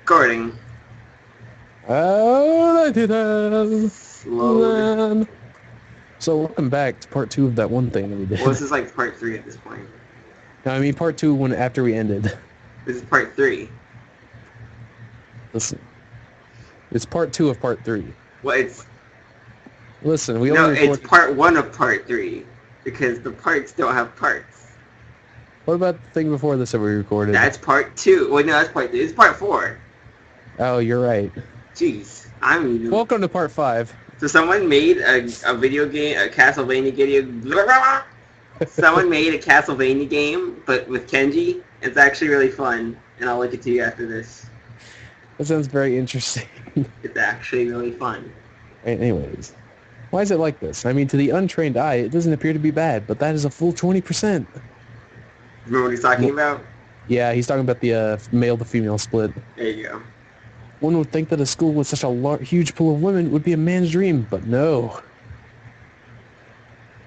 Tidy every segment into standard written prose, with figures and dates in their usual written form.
Recording. Oh, I did Load. that. So welcome back to part 2 of that one thing that we did. Well, this is like part 3 at this point. No, I mean part 2 when after we ended. This is part 3. Listen, it's part 2 of part 3. Well, it's... Listen, we No, only it's recorded... part 1 of part 3. Because the parts don't have parts. What about the thing before this that we recorded? That's part 2. Wait, no, that's part 3. It's part 4. Oh, you're right. Jeez. Welcome to part 5. So someone made a video game, a Castlevania game. Someone made a Castlevania game, but with Kenji. It's actually really fun, and I'll link it to you after this. That sounds very interesting. It's actually really fun. Anyways, why is it like this? I mean, to the untrained eye, it doesn't appear to be bad, but that is a full 20%. Remember what he's talking about? Yeah, he's talking about the male to female split. There you go. One would think that a school with such a huge pool of women would be a man's dream, but no.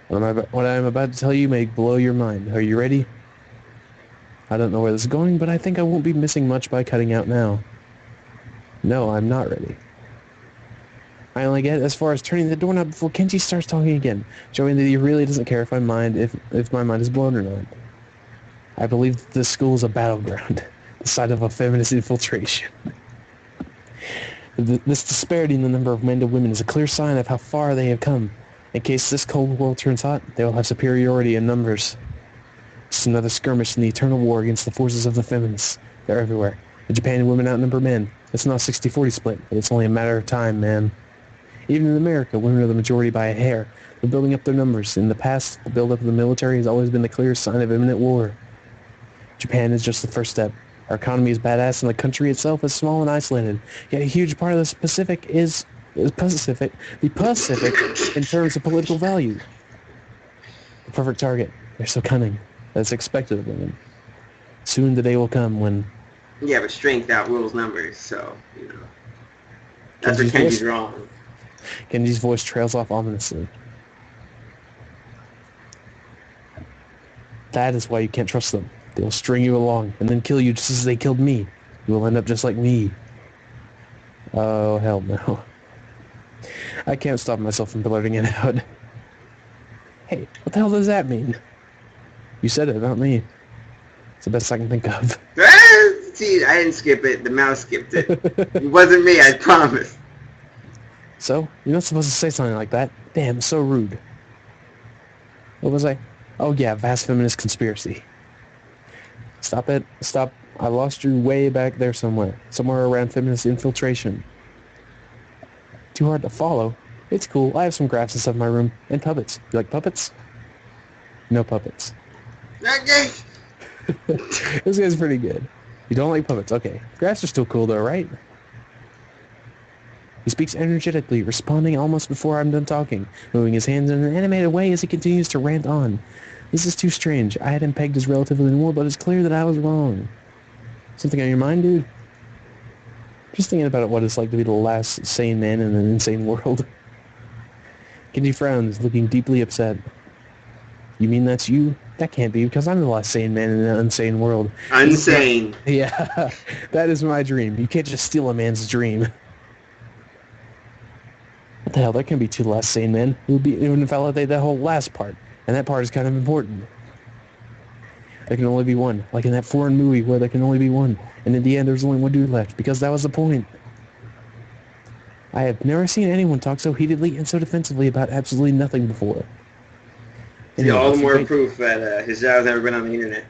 What I'm about to tell you may blow your mind. Are you ready? I don't know where this is going, but I think I won't be missing much by cutting out now. No, I'm not ready. I only get as far as turning the doorknob before Kenji starts talking again, showing that he really doesn't care if my mind is blown or not. I believe that this school is a battleground, the site of a feminist infiltration. This disparity in the number of men to women is a clear sign of how far they have come. In case this cold world turns hot, they will have superiority in numbers. It's another skirmish in the eternal war against the forces of the feminists. They're everywhere. In Japan, women outnumber men. It's not a 60-40 split, but it's only a matter of time, man. Even in America, women are the majority by a hair. They're building up their numbers. In the past, the build-up of the military has always been the clearest sign of imminent war. Japan is just the first step. Our economy is badass and the country itself is small and isolated. Yet a huge part of the Pacific is the Pacific in terms of political value. The perfect target. They're so cunning. That's expected of women. Soon the day will come when... Yeah, but strength outrules numbers, so, you know. That's where Kenji's wrong. Kenji's voice trails off ominously. That is why you can't trust them. They'll string you along and then kill you just as they killed me. You will end up just like me. Oh, hell no. I can't stop myself from blurting it out. Hey, what the hell does that mean? You said it, not me. It's the best I can think of. See, I didn't skip it. The mouse skipped it. It wasn't me, I promise. So, you're not supposed to say something like that. Damn, so rude. What was I? Oh yeah, vast feminist conspiracy. Stop it. Stop. I lost you way back there somewhere. Somewhere around feminist infiltration. Too hard to follow. It's cool. I have some graphs and stuff in my room. And puppets. You like puppets? No puppets. Okay. This guy's pretty good. You don't like puppets. Okay. Graphs are still cool though, right? He speaks energetically, responding almost before I'm done talking, moving his hands in an animated way as he continues to rant on. This is too strange. I had him pegged as relatively normal, but it's clear that I was wrong. Something on your mind, dude? Just thinking about what it's like to be the last sane man in an insane world. Kenji frowns, looking deeply upset. You mean that's you? That can't be, because I'm the last sane man in an insane world. Insane. Yeah, that is my dream. You can't just steal a man's dream. What the hell, there can be two less sane men. It would invalidate that whole last part. And that part is kind of important. There can only be one. Like in that foreign movie where there can only be one. And in the end, there's only one dude left. Because that was the point. I have never seen anyone talk so heatedly and so defensively about absolutely nothing before. See, all the more proof that his job's never been on the internet.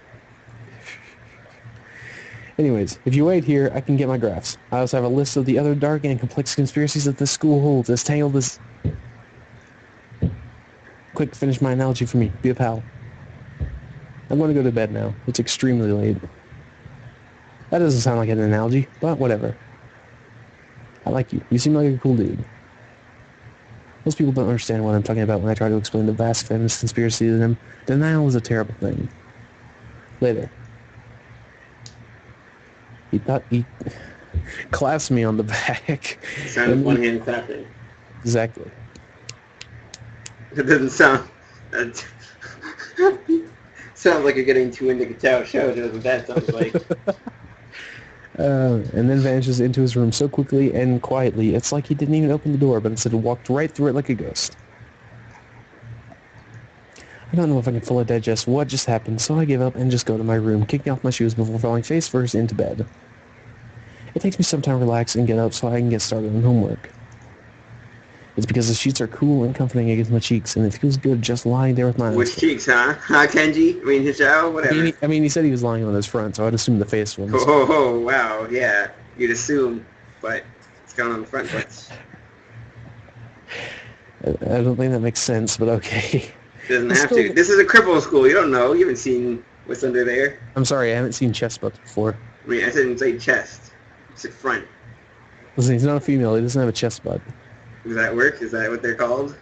Anyways, if you wait here, I can get my graphs. I also have a list of the other dark and complex conspiracies that this school holds, as tangled as... Quick, finish my analogy for me. Be a pal. I'm going to go to bed now. It's extremely late. That doesn't sound like an analogy, but whatever. I like you. You seem like a cool dude. Most people don't understand what I'm talking about when I try to explain the vast feminist conspiracy to them. Denial is a terrible thing. Later. He claps me on the back. Sound of one hand clapping. Exactly. It doesn't sound... Sounds like you're getting too into Katawa Shoujo, is what that sounds like. And then vanishes into his room so quickly and quietly, it's like he didn't even open the door, but instead walked right through it like a ghost. I don't know if I can fully digest what just happened, so I give up and just go to my room, kicking off my shoes before falling face first into bed. It takes me some time to relax and get up so I can get started on homework. It's because the sheets are cool and comforting against my cheeks, and it feels good just lying there with my eyes. Which cheeks, huh? Huh, Kenji? I mean, Hijao? Whatever. I mean, he said he was lying on his front, so I'd assume the face ones. Oh, wow, yeah. You'd assume, but it's going on the front butts. I don't think that makes sense, but okay. Doesn't have to. This is a cripple school. You don't know. You haven't seen what's under there. I'm sorry, I haven't seen chest butts before. I mean, I didn't say chest. I said front. Listen, he's not a female. He doesn't have a chest butt. Does that work? Is that what they're called?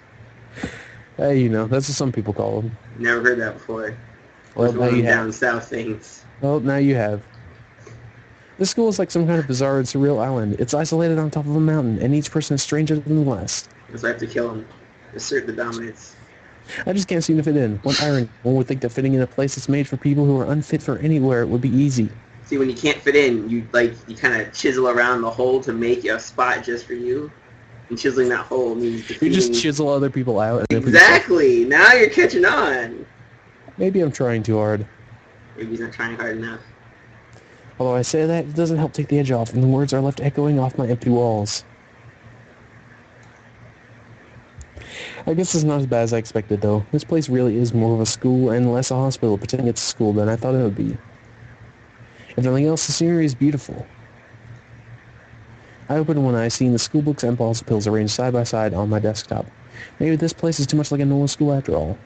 Hey, you know, that's what some people call them. Never heard that before. Well, now you down have. south things. Well, now you have. This school is like some kind of bizarre and surreal island. It's isolated on top of a mountain, and each person is stranger than the last. So I have to kill him. Assert the dominance. I just can't seem to fit in. One irony. One would think that fitting in a place that's made for people who are unfit for anywhere would be easy. See, when you can't fit in, you kind of chisel around the hole to make a spot just for you. And chiseling that hole means defeating... You just chisel other people out. And exactly! Now you're catching on! Maybe I'm trying too hard. Maybe he's not trying hard enough. Although I say that, it doesn't help take the edge off, and the words are left echoing off my empty walls. I guess it's not as bad as I expected, though. This place really is more of a school and less a hospital, pretending it's a school than I thought it would be. If nothing else, the scenery is beautiful. I opened one eye, seeing the school books and bottles of pills arranged side by side on my desktop. Maybe this place is too much like a normal school after all.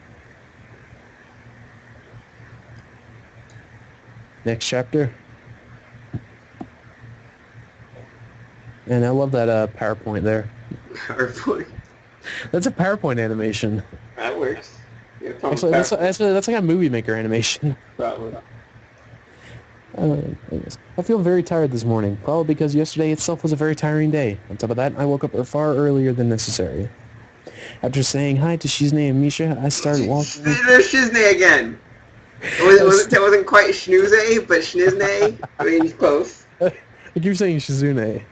Next chapter. And I love that PowerPoint there. PowerPoint? That's a PowerPoint animation. That works. Yeah, actually, that's like a movie maker animation. Probably. I feel very tired this morning, probably because yesterday itself was a very tiring day. On top of that, I woke up far earlier than necessary. After saying hi to Shizne and Misha, I started walking... There's Shizne again! It wasn't quite Schnooze, but Schnizne. I mean, close. I keep saying Shizune.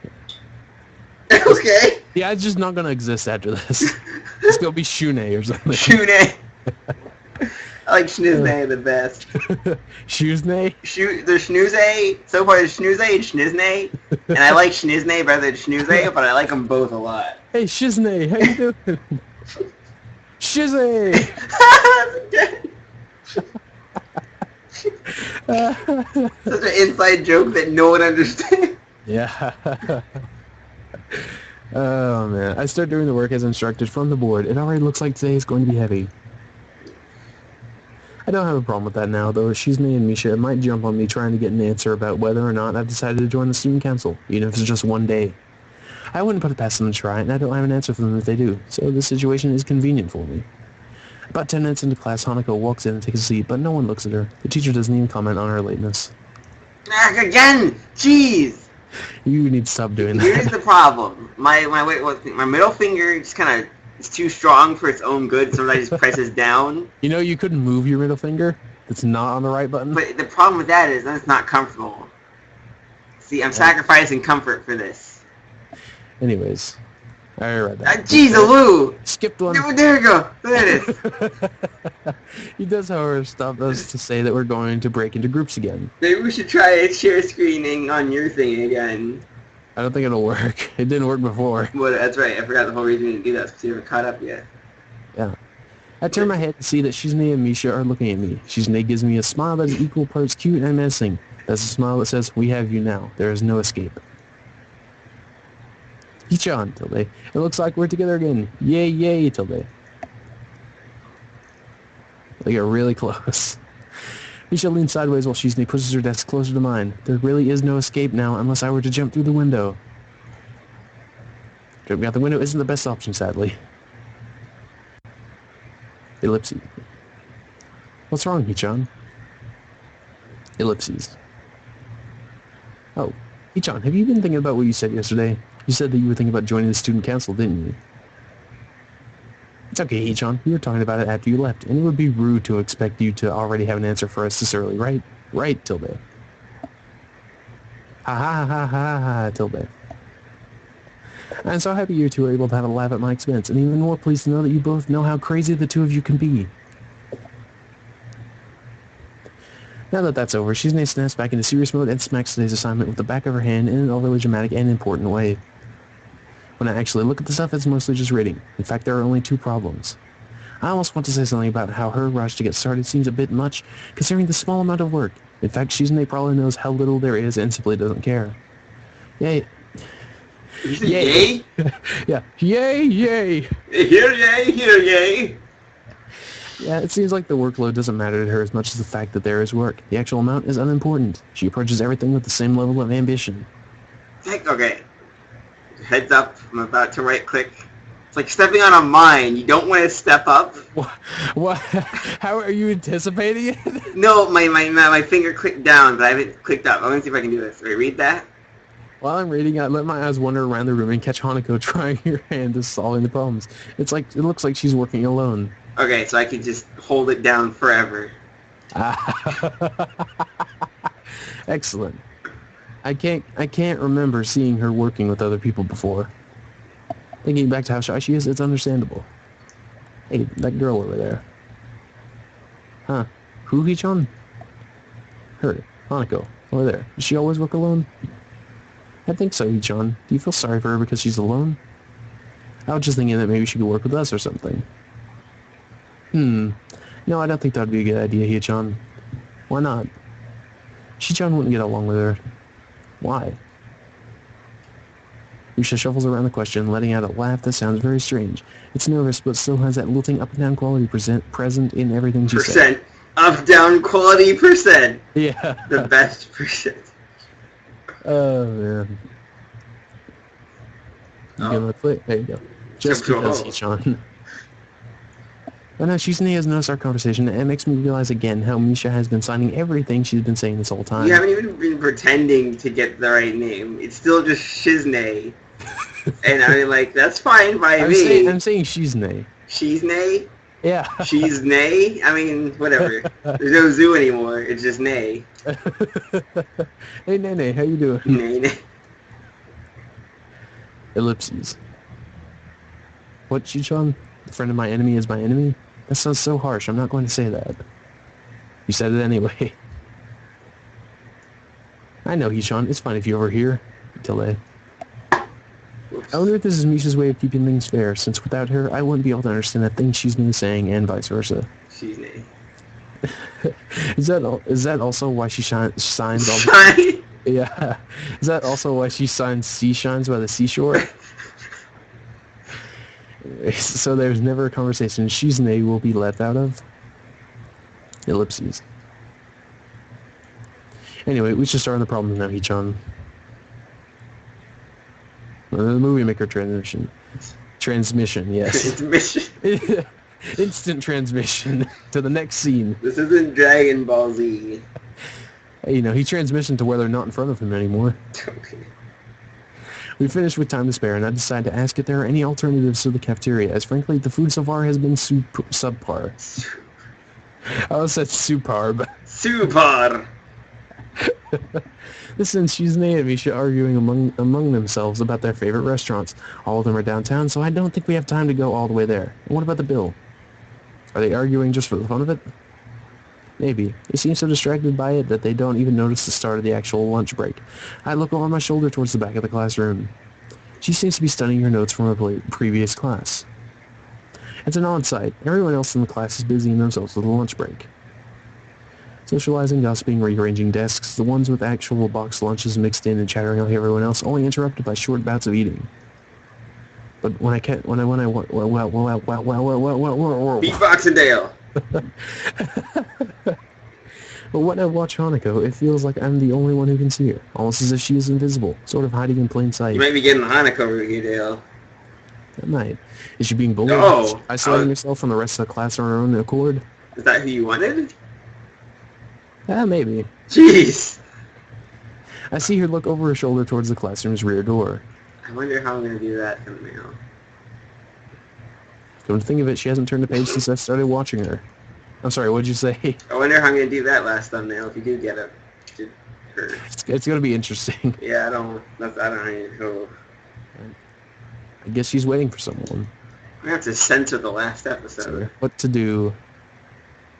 Okay. Yeah, it's just not going to exist after this. It's going to be Shune or something. Shune. I like Schnizne the best. Shuzne? There's Schnooze. So far there's Schnooze and Schnizne. And I like Schnizne better than Schnooze, but I like them both a lot. Hey, Shizne, how you doing? Shizzy! Such an inside joke that no one understands. Yeah. Oh, man. I start doing the work as instructed from the board. It already looks like today is going to be heavy. I don't have a problem with that now, though. Shizune and Misha might jump on me trying to get an answer about whether or not I've decided to join the student council, even if it's just one day. I wouldn't put it past them to try, and I don't have an answer for them if they do, so this situation is convenient for me. About 10 minutes into class, Hanako walks in and takes a seat, but no one looks at her. The teacher doesn't even comment on her lateness. Again! Jeez! You need to stop doing that. Here's the problem. My middle finger just kind of is too strong for its own good, so I just presses down. You know, you couldn't move your middle finger. It's not on the right button. But the problem with that is that it's not comfortable. See, I'm sacrificing comfort for this. Anyways, I read that. Jeez, Aloo! Skipped one. There we go. There it is. He does, however, stop us to say that we're going to break into groups again. Maybe we should try a share screening on your thing again. I don't think it'll work. It didn't work before. Well, that's right. I forgot the whole reason we didn't do that because you haven't caught up yet. Yeah. I turn my head to see that Shizune and Misha are looking at me. Shizune gives me a smile that is equal parts cute and menacing. That's a smile that says, "We have you now. There is no escape." Ichi-chan, Tilde. It looks like we're together again. Yay, yay, Tilde. They get really close. Misha leans sideways while Shizune pushes her desk closer to mine. There really is no escape now unless I were to jump through the window. Jumping out the window isn't the best option, sadly. Ellipses. What's wrong, Ichi-chan? Ellipses. Oh, Ichi-chan, have you been thinking about what you said yesterday? You said that you were thinking about joining the student council, didn't you? It's okay, Ichi-chan. We were talking about it after you left, and it would be rude to expect you to already have an answer for us this early, right? Right, Tilde. Ha ha ha ha ha, tilde. I'm so happy you two are able to have a laugh at my expense, and even more pleased to know that you both know how crazy the two of you can be. Now that that's over, Shizune snaps back into serious mode and smacks today's assignment with the back of her hand in an overly dramatic and important way. When I actually look at the stuff, it's mostly just reading. In fact, there are only two problems. I almost want to say something about how her rush to get started seems a bit much, considering the small amount of work. In fact, Shizune probably knows how little there is and simply doesn't care. Yay. You say yay? Yeah. Yay, yay! Here yay, here yay! Yeah, it seems like the workload doesn't matter to her as much as the fact that there is work. The actual amount is unimportant. She approaches everything with the same level of ambition. Okay. Heads up, I'm about to right-click. It's like stepping on a mine. You don't want to step up. What? How are you anticipating it? No, my finger clicked down, but I haven't clicked up. I'm going to see if I can do this. Wait, read that? While I'm reading, I let my eyes wander around the room and catch Hanako trying her hand to solving the problems. It looks like she's working alone. Okay, so I can just hold it down forever. Excellent. I can't remember seeing her working with other people before. Thinking back to how shy she is, it's understandable. Hey, that girl over there. Huh. Who, Hichan? Her. Hanako. Over there. Does she always work alone? I think so, Hichan. Do you feel sorry for her because she's alone? I was just thinking that maybe she could work with us or something. No, I don't think that would be a good idea, Hichan. Why not? Hichan wouldn't get along with her. Why? Yusha shuffles around the question, letting out a laugh that sounds very strange. It's nervous, but still has that lilting up-and-down quality present in everything she says. Up-down quality percent. Yeah. The best percent. Oh, man. You gonna play? There you go. Just because, Hichan. But now Shizune has noticed our conversation, and it makes me realize again how Misha has been signing everything she's been saying this whole time. You haven't even been pretending to get the right name. It's still just Shizune. And I mean, like, that's fine by me. I'm saying Shizune. Shizune? Yeah. Shizune? I mean, whatever. There's no zoo anymore. It's just Nay. Hey, Nene, how you doing? Nay. Ellipses. What, Chichan? The friend of my enemy is my enemy? That sounds so harsh. I'm not going to say that. You said it anyway. I know, Hichan. It's fine if you overhear. Delay. I wonder if this is Misha's way of keeping things fair, since without her, I wouldn't be able to understand the things she's been saying, and vice versa. She's Nay. Is that also why she signs all the... Yeah. Is that also why she signs Sea Shines by the seashore? So there's never a conversation Shizune will be left out of? Ellipses. Anyway, we should start on the problem now, Hichan. The movie maker transmission. Transmission, yes. Transmission. Instant transmission to the next scene. This isn't Dragon Ball Z. Hey, he transmission to where they're not in front of him anymore. Okay. We finished with time to spare, and I decided to ask if there are any alternatives to the cafeteria, as frankly, the food so far has been subpar. I almost said superb. Super! Listen, Shizune and Misha arguing among themselves about their favorite restaurants. All of them are downtown, so I don't think we have time to go all the way there. And what about the bill? Are they arguing just for the fun of it? Maybe. They seem so distracted by it that they don't even notice the start of the actual lunch break. I look over my shoulder towards the back of the classroom. She seems to be studying her notes from a previous class. It's an odd sight. Everyone else in the class is busying themselves with the lunch break. Socializing, gossiping, rearranging desks, the ones with actual boxed lunches mixed in and chattering like everyone else, only interrupted by short bouts of eating. But Beatbox Dale. But when I watch Hanako, it feels like I'm the only one who can see her, almost as if she is invisible, sort of hiding in plain sight. You might be getting the Hanako review, Dale. I might. Is she being bullied? No. Isolating herself from the rest of the class on her own accord? Is that who you wanted? Maybe. Jeez. I see her look over her shoulder towards the classroom's rear door. I wonder how I'm going to do that thumbnail. Come to think of it, she hasn't turned a page since I started watching her. I'm sorry, what'd you say? I wonder how I'm going to do that last thumbnail if you do get it. Or, It's going to be interesting. yeah, I don't know. I guess she's waiting for someone. We have to censor the last episode. So, what to do?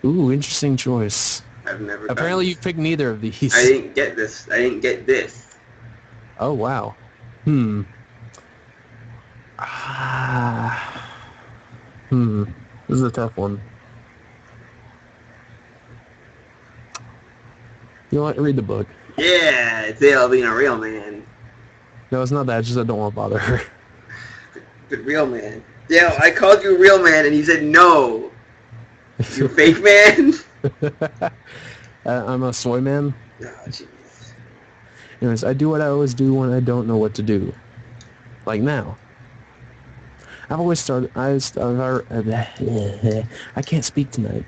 Ooh, interesting choice. I've never Apparently done you picked neither of these. I didn't get this. I didn't get this. Oh, wow. Ah. This is a tough one. You know what? Read the book. Yeah, it's Dale being a real man. No, it's not that. It's just I don't want to bother her. But real man. Dale, I called you real man and you said no. You fake man? I'm a soy man. Oh, jeez. Anyways, I do what I always do when I don't know what to do. Like now. I've always started... I can't speak tonight.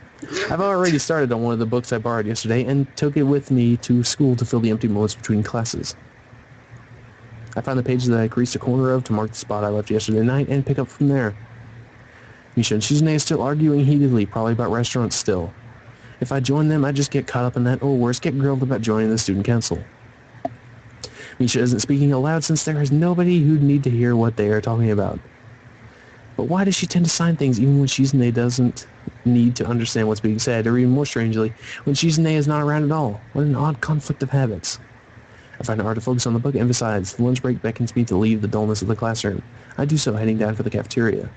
I've already started on one of the books I borrowed yesterday and took it with me to school to fill the empty moments between classes. I found the page that I creased a corner of to mark the spot I left yesterday night and pick up from there. Misha and Shizune is still arguing heatedly, probably about restaurants still. If I join them, I just get caught up in that, or worse, get grilled about joining the student council. Misha isn't speaking aloud since there is nobody who'd need to hear what they are talking about. But why does she tend to sign things even when Shizune doesn't need to understand what's being said, or even more strangely, when Shizune is not around at all? What an odd conflict of habits. I find it hard to focus on the book, and besides, the lunch break beckons me to leave the dullness of the classroom. I do so, heading down for the cafeteria.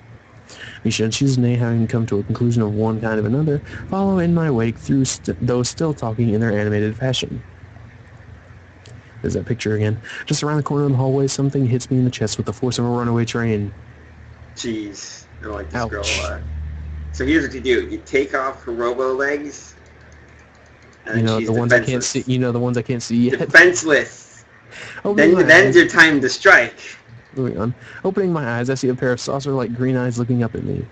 Misha and Shizune, having come to a conclusion of one kind of another, follow in my wake through though still talking in their animated fashion. There's that picture again. Just around the corner of the hallway, something hits me in the chest with the force of a runaway train. Jeez. I don't like this Ouch. girl a lot. So here's what you do. You take off her robo legs. And You then know, she's the ones I can't defenseless. see. You know, the ones I can't see yet. Defenseless. Opening my Then's eyes- your time to strike. Moving on. Opening my eyes, I see a pair of saucer-like green eyes looking up at me.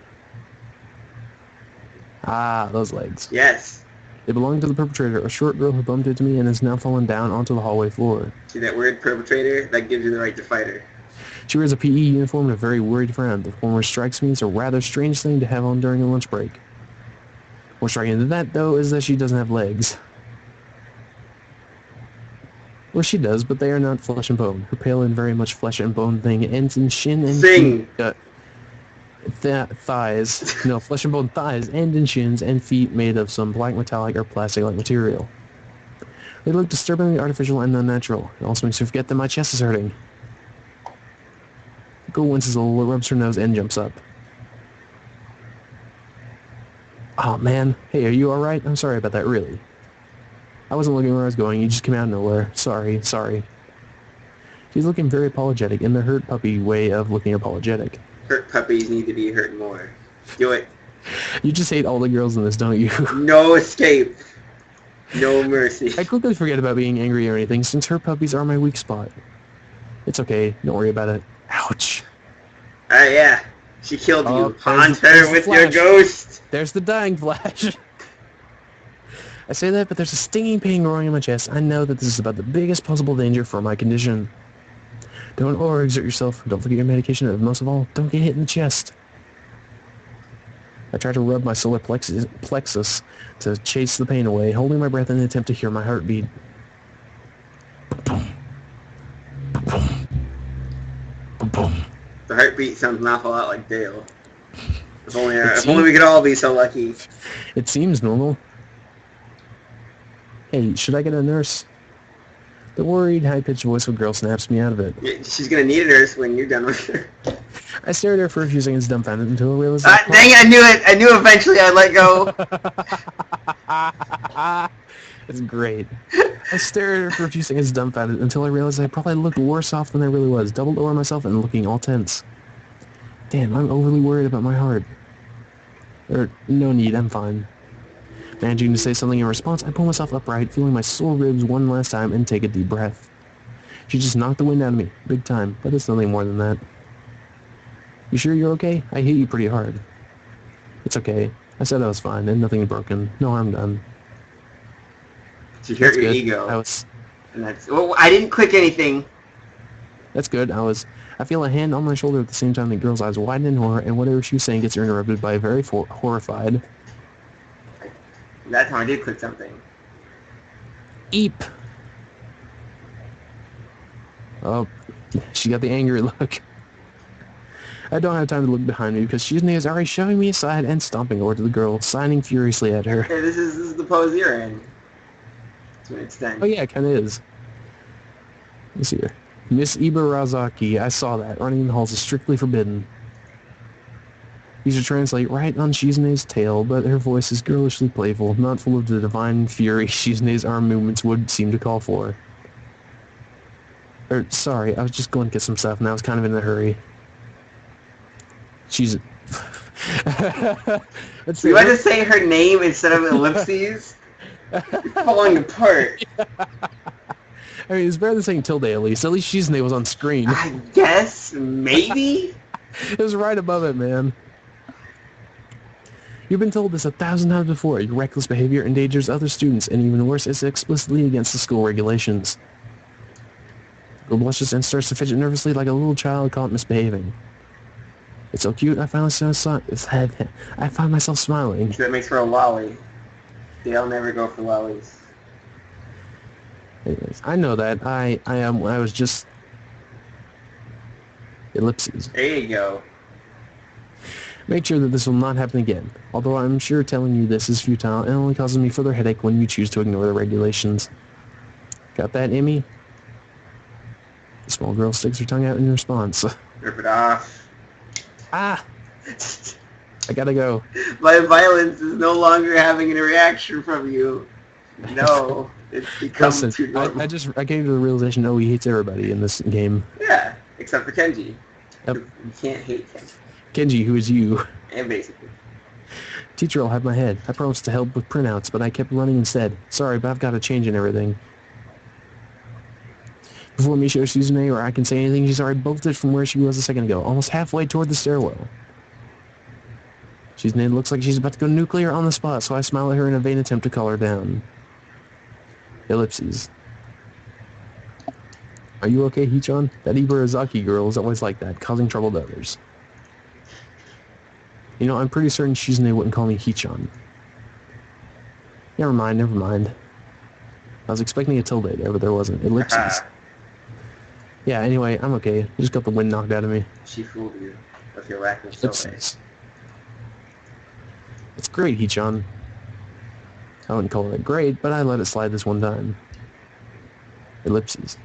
Ah, those legs. Yes. They belong to the perpetrator, a short girl who bumped into me and has now fallen down onto the hallway floor. See that word perpetrator? That gives you the right to fight her. She wears a PE uniform and a very worried frown. The former strikes me as a rather strange thing to have on during a lunch break. More striking than that, though, is that she doesn't have legs. Well, she does, but they are not flesh and bone. Her pale and very much flesh and bone thing ends in shin and Sing! thighs. No, flesh and bone thighs end in shins and feet made of some black metallic or plastic-like material. They look disturbingly artificial and unnatural. It also makes me forget that my chest is hurting. The girl winces a little, rubs her nose, and jumps up. Oh, man. Hey, are you alright? I'm sorry about that, really. I wasn't looking where I was going. You just came out of nowhere. Sorry. She's looking very apologetic in the hurt puppy way of looking apologetic. Hurt puppies need to be hurt more. Do it. You just hate all the girls in this, don't you? No escape. No mercy. I quickly forget about being angry or anything, since her puppies are my weak spot. It's okay. Don't worry about it. Ouch. Yeah. She killed you. Oh, Haunt there's her with the your flash. ghost. There's the dying flash. I say that, but there's a stinging pain growing in my chest. I know that this is about the biggest possible danger for my condition. Don't overexert yourself. Don't forget your medication, and most of all, don't get hit in the chest. I try to rub my solar plexus to chase the pain away, holding my breath in an attempt to hear my heartbeat. The heartbeat sounds an awful lot like Dale. If only we could all be so lucky. It seems normal. Hey, should I get a nurse? The worried, high-pitched voice of a girl snaps me out of it. Yeah, she's gonna need a nurse when you're done with her. I stare at her for a few seconds, dumbfounded, until I realize... Dang it, I knew it! I knew eventually I'd let go. That's great. I stare at her for a few seconds, dumbfounded, until I realized I probably looked worse off than I really was, doubled over myself and looking all tense. Damn, I'm overly worried about my heart. No need, I'm fine. Managing to say something in response, I pull myself upright, feeling my sore ribs one last time, and take a deep breath. She just knocked the wind out of me, big time, but it's nothing more than that. You sure you're okay? I hit you pretty hard. It's okay. I said I was fine, and nothing broken. No harm done. She hurt your good. ego. And well, I didn't click anything. That's good. I feel a hand on my shoulder at the same time the girl's eyes widen in horror, and whatever she was saying gets interrupted by a very horrified... That time I did click something. Eep! Oh, she got the angry look. I don't have time to look behind me because Shizune is already shoving me aside and stomping over to the girl, signing furiously at her. Hey, this is the pose you're in. To an extent. Oh yeah, it kind of is. Let's see here. Miss Ibarazaki, I saw that. Running in the halls is strictly forbidden. These are translate right on Shizune's tail, but her voice is girlishly playful, not full of the divine fury Shizune's arm movements would seem to call for. Sorry, I was just going to get some stuff, and I was kind of in a hurry. She's... Let's see. You want to say her name instead of ellipses? You're falling apart. I mean, it's better than saying Tilde, at least. At least Shizune was on screen. I guess, maybe? It was right above it, man. You've been told this 1,000 times before. Your reckless behavior endangers other students, and even worse, it's explicitly against the school regulations. Girl blushes and starts to fidget nervously like a little child caught misbehaving. It's so cute, I find myself smiling. That makes for a lolly. They'll never go for lollies. Anyways, I know that. I was just... Ellipses. There you go. Make sure that this will not happen again. Although I'm sure telling you this is futile and only causes me further headache when you choose to ignore the regulations. Got that, Amy? The small girl sticks her tongue out in response. Rip it off. Ah! I gotta go. My violence is no longer having a reaction from you. No, it's become too normal. I came to the realization, oh, he hates everybody in this game. Yeah, except for Kenji. Yep. You can't hate Kenji. Kenji, who is you? And basically. Teacher, I'll have my head. I promised to help with printouts, but I kept running instead. Sorry, but I've got to change and everything. Before Misha or Shizune or I can say anything, she's already bolted from where she was a second ago, almost halfway toward the stairwell. Shizune looks like she's about to go nuclear on the spot, so I smile at her in a vain attempt to calm her down. Ellipses. Are you okay, Hichan? That Ibarazaki girl is always like that, causing trouble to others. You know, I'm pretty certain Shizune wouldn't call me Hichan. Never mind. I was expecting a tilde there, but there wasn't. Ellipses. Yeah, anyway, I'm okay. I just got the wind knocked out of me. She fooled you with your lack of Ellipses. It's great, Hichan. I wouldn't call it great, but I let it slide this one time. Ellipses.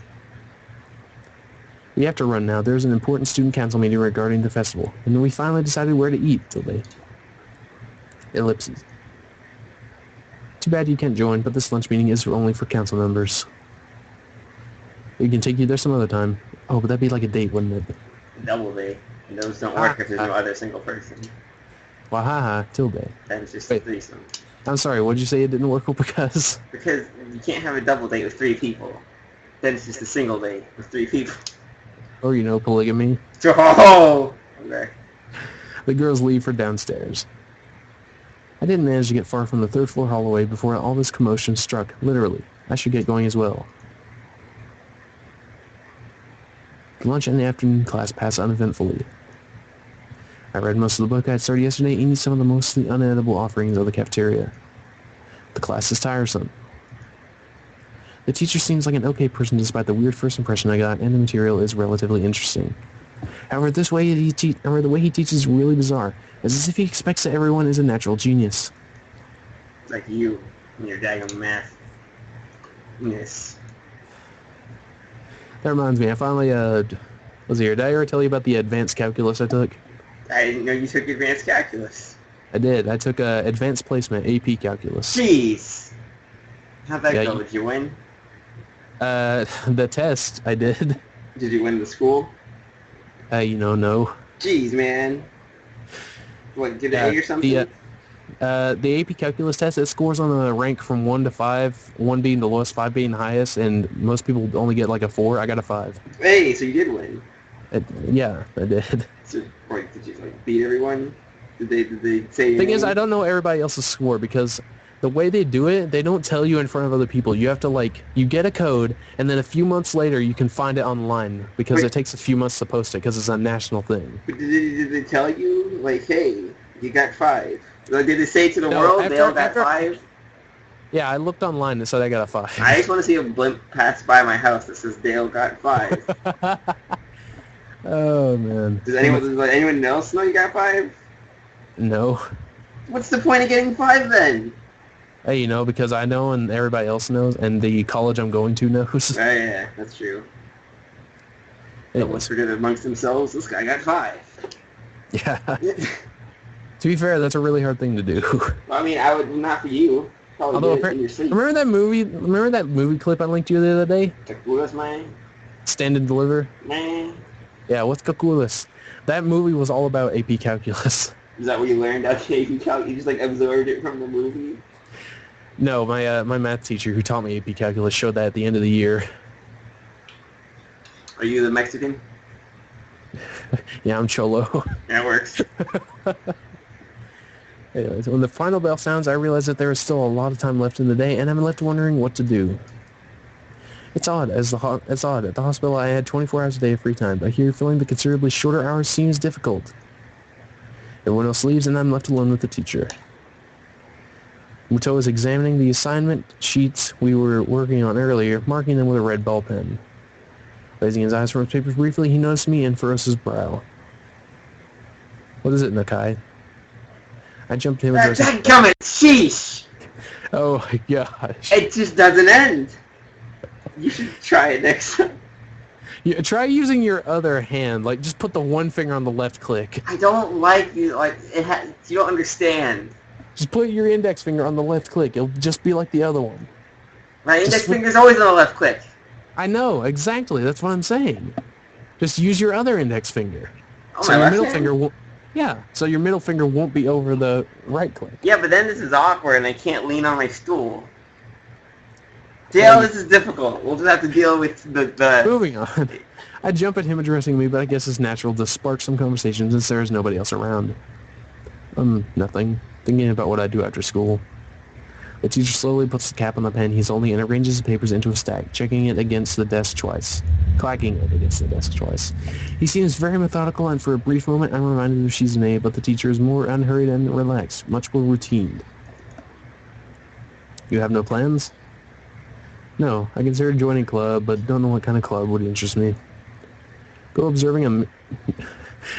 We have to run now. There's an important student council meeting regarding the festival. And then we finally decided where to eat, tilde. Ellipses. Too bad you can't join, but this lunch meeting is only for council members. We can take you there some other time. Oh, but that'd be like a date, wouldn't it? Double date. And those don't work if there's no other single person. Wahaha, tilde. Then it's just a threesome. I'm sorry, what did you say it didn't work because? Because you can't have a double date with 3 people. Then it's just a single date with 3 people. Or, you know, polygamy. Oh! Okay. The girls leave for downstairs. I didn't manage to get far from the 3rd floor hallway before all this commotion struck, literally. I should get going as well. The lunch and the afternoon class passed uneventfully. I read most of the book I had started yesterday, eating some of the mostly unedible offerings of the cafeteria. The class is tiresome. The teacher seems like an okay person despite the weird first impression I got, and the material is relatively interesting. However, the way he teaches is really bizarre. It's as if he expects that everyone is a natural genius. Like you and your daggone math. Yes. That reminds me, I finally, was it here? Did I ever tell you about the advanced calculus I took? I didn't know you took advanced calculus. I did. I took advanced placement, AP calculus. Jeez. How'd that go? Did you win? The test, I did. Did you win the school? No. Jeez, man. What, get an A or something? The AP calculus test, it scores on a rank from 1 to 5, 1 being the lowest, 5 being the highest, and most people only get like a 4. I got a 5. Hey, so you did win. Yeah, I did. So, wait, did you beat everyone? Did they say? The thing is, I don't know everybody else's score because the way they do it, they don't tell you in front of other people. You have to you get a code, and then a few months later you can find it online because it takes a few months to post it because it's a national thing. But did they tell you, hey, you got 5? Like, did they say to the world they all got 5? Yeah, I looked online and said I got a 5. I just want to see a blimp pass by my house that says Dale got 5. Oh, man. Does anyone else know you got 5? No. What's the point of getting 5 then? Hey, because I know and everybody else knows, and the college I'm going to knows. Oh, yeah, that's true. They'll Anyways. whisper it amongst themselves, this guy got 5. Yeah. To be fair, that's a really hard thing to do. Well, I mean, I would, not for you. Probably Although, do it in your sleep. remember that movie clip I linked you the other day? Kakulas, man. Stand and Deliver? Man. Yeah, what's Kakulas? That movie was all about AP Calculus. Is that what you learned out AP Calc? You just, absorbed it from the movie? No, my math teacher who taught me AP Calculus showed that at the end of the year. Are you the Mexican? Yeah, I'm Cholo. That works. Anyways, when the final bell sounds, I realize that there is still a lot of time left in the day, and I'm left wondering what to do. It's odd. At the hospital, I had 24 hours a day of free time, but here filling the considerably shorter hours seems difficult. Everyone else leaves, and I'm left alone with the teacher. Muto is examining the assignment sheets we were working on earlier, marking them with a red ball pen. Raising his eyes from his papers briefly, he noticed me and furrows his brow. What is it, Nakai? I jumped to him and Dadgummit! Sheesh! Oh my gosh. It just doesn't end. You should try it next time. Yeah, try using your other hand. Just put the one finger on the left click. I don't like you. You don't understand. Just put your index finger on the left click. It'll just be like the other one. My index finger's always on the left click. I know, exactly. That's what I'm saying. Just use your other index finger. Oh, so your middle finger won't... Yeah, so your middle finger won't be over the right click. Yeah, but then this is awkward and I can't lean on my stool. Dale, this is difficult. We'll just have to deal with the... Moving on. I jump at him addressing me, but I guess it's natural to spark some conversation since there is nobody else around. Nothing. Thinking about what I do after school. The teacher slowly puts the cap on the pen he's holding and arranges the papers into a stack, checking it against the desk twice. Clacking it against the desk twice. He seems very methodical, and for a brief moment I'm reminded of Shizune, but the teacher is more unhurried and relaxed, much more routine. You have no plans? No, I considered joining a club, but don't know what kind of club would interest me. Go observing.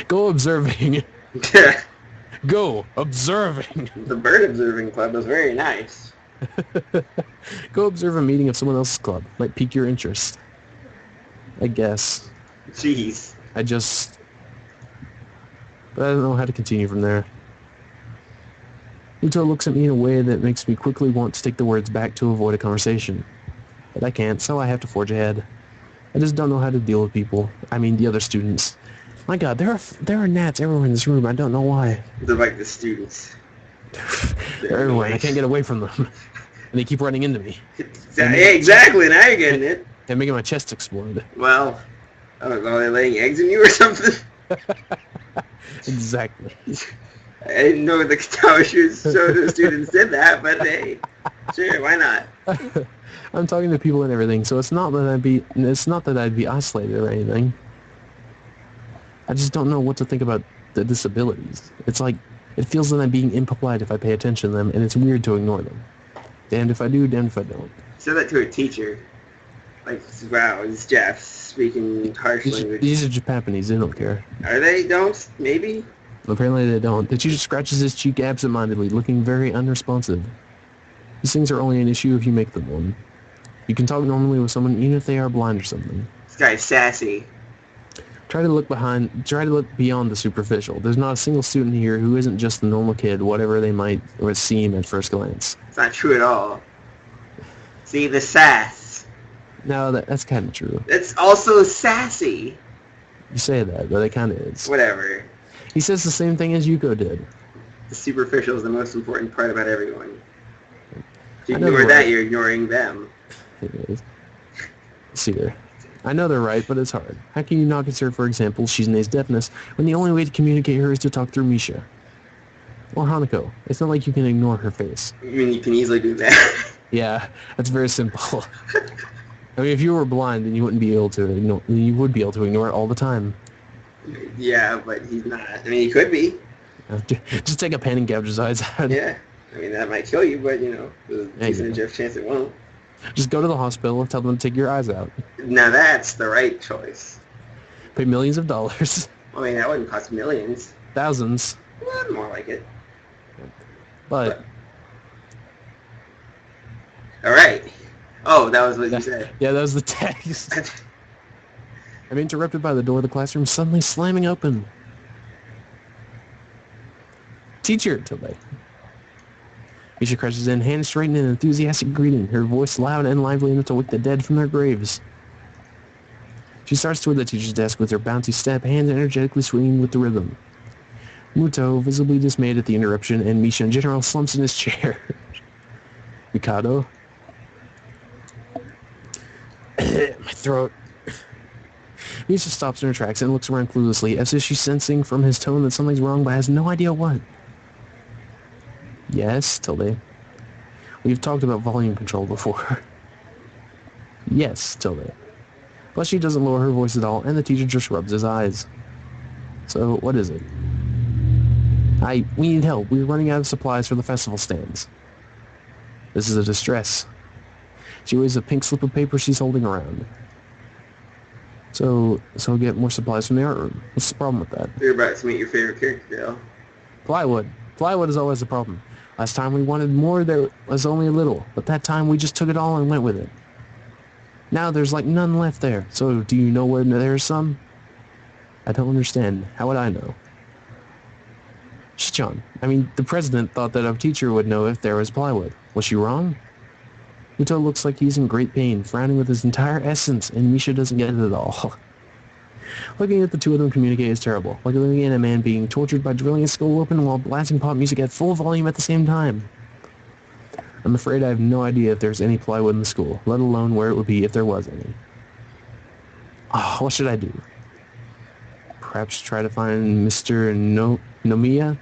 Go observing. The bird observing club is very nice. Go observe a meeting of someone else's club. Might pique your interest. I guess. Jeez. But I don't know how to continue from there. Muto looks at me in a way that makes me quickly want to take the words back to avoid a conversation. But I can't, so I have to forge ahead. I just don't know how to deal with people. I mean, the other students. My God, there are gnats everywhere in this room. I don't know why. They're like the students. They're everywhere. I can't get away from them. And they keep running into me. Yeah, exactly. Now you're getting it. And making my chest explode. Well, I don't know. Are they laying eggs in you or something? Exactly. I didn't know the Katawa Shoujo students did that, but hey, sure, why not? I'm talking to people and everything, so it's not that I'd be isolated or anything. I just don't know what to think about the disabilities. It's like, it feels that I'm being impolite if I pay attention to them, and it's weird to ignore them. Damned if I do, damned if I don't. Say that to a teacher. Like, wow, it's Jeff speaking harsh language. These are Japanese, they don't care. Are they? Don't? Maybe? Apparently they don't. The teacher scratches his cheek absent-mindedly, looking very unresponsive. These things are only an issue if you make them one. You can talk normally with someone even if they are blind or something. This guy's sassy. Try to look beyond the superficial. There's not a single student here who isn't just a normal kid, whatever they might seem at first glance. It's not true at all. See, the sass. No, that's kind of true. It's also sassy. You say that, but it kind of is. Whatever. He says the same thing as Yuko did. The superficial is the most important part about everyone. If you ignore that, you're ignoring them. See there. I know they're right, but it's hard. How can you not consider, for example, Shizune's deafness when the only way to communicate her is to talk through Misha? Or Hanako. It's not like you can ignore her face. I mean, you can easily do that. Yeah, that's very simple. I mean, if you were blind, then you wouldn't be able to ignore. You would be able to ignore it all the time. Yeah, but he's not. I mean, he could be. Just take a pen and gouge his eyes out. Yeah. I mean, that might kill you, but, there's a Yeah, decent enough chance it won't. Just go to the hospital and tell them to take your eyes out. Now that's the right choice. Pay millions of dollars. I mean, that wouldn't cost millions. Thousands. Well, more like it. But all right. Oh, that was what you said. Yeah, that was the text. I'm interrupted by the door of the classroom suddenly slamming open. Teacher, Tilde. Misha crashes in, hands straightened in an enthusiastic greeting, her voice loud and lively enough to wake the dead from their graves. She starts toward the teacher's desk with her bouncy step, hands energetically swinging with the rhythm. Muto, visibly dismayed at the interruption, and Misha in general slumps in his chair. Mikado. My throat. Misha stops in her tracks and looks around cluelessly, as if she's sensing from his tone that something's wrong, but has no idea what. Yes, Tilde. We've talked about volume control before. Yes, Tilde. But she doesn't lower her voice at all, and the teacher just rubs his eyes. So, what is it? We need help. We're running out of supplies for the festival stands. This is a distress. She waves a pink slip of paper she's holding around. So get more supplies from the art room. What's the problem with that? You're about to meet your favorite character, Dale. Plywood. Plywood is always the problem. Last time we wanted more, there was only a little. But that time we just took it all and went with it. Now there's like none left there. So do you know where there's some? I don't understand. How would I know? Shichon, the president thought that a teacher would know if there was plywood. Was she wrong? Muto looks like he's in great pain, frowning with his entire essence, and Misha doesn't get it at all. Looking at the two of them communicate is terrible, like looking at a man being tortured by drilling his skull open while blasting pop music at full volume at the same time. I'm afraid I have no idea if there's any plywood in the school, let alone where it would be if there was any. What should I do? Perhaps try to find Mr. Nomiya?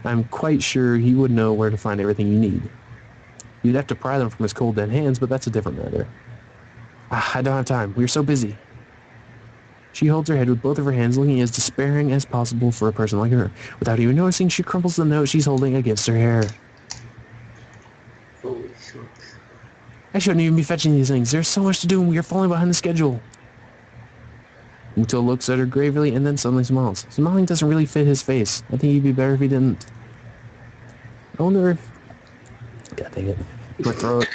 I'm quite sure he would know where to find everything you need. You'd have to pry them from his cold dead hands, but that's a different matter. I don't have time. We're so busy. She holds her head with both of her hands, looking as despairing as possible for a person like her. Without even noticing, she crumples the note she's holding against her hair. Holy smokes. I shouldn't even be fetching these things. There's so much to do and we are falling behind the schedule. Muto looks at her gravely and then suddenly smiles. Smiling doesn't really fit his face. I think he'd be better if he didn't. I wonder if... God dang it. My throat.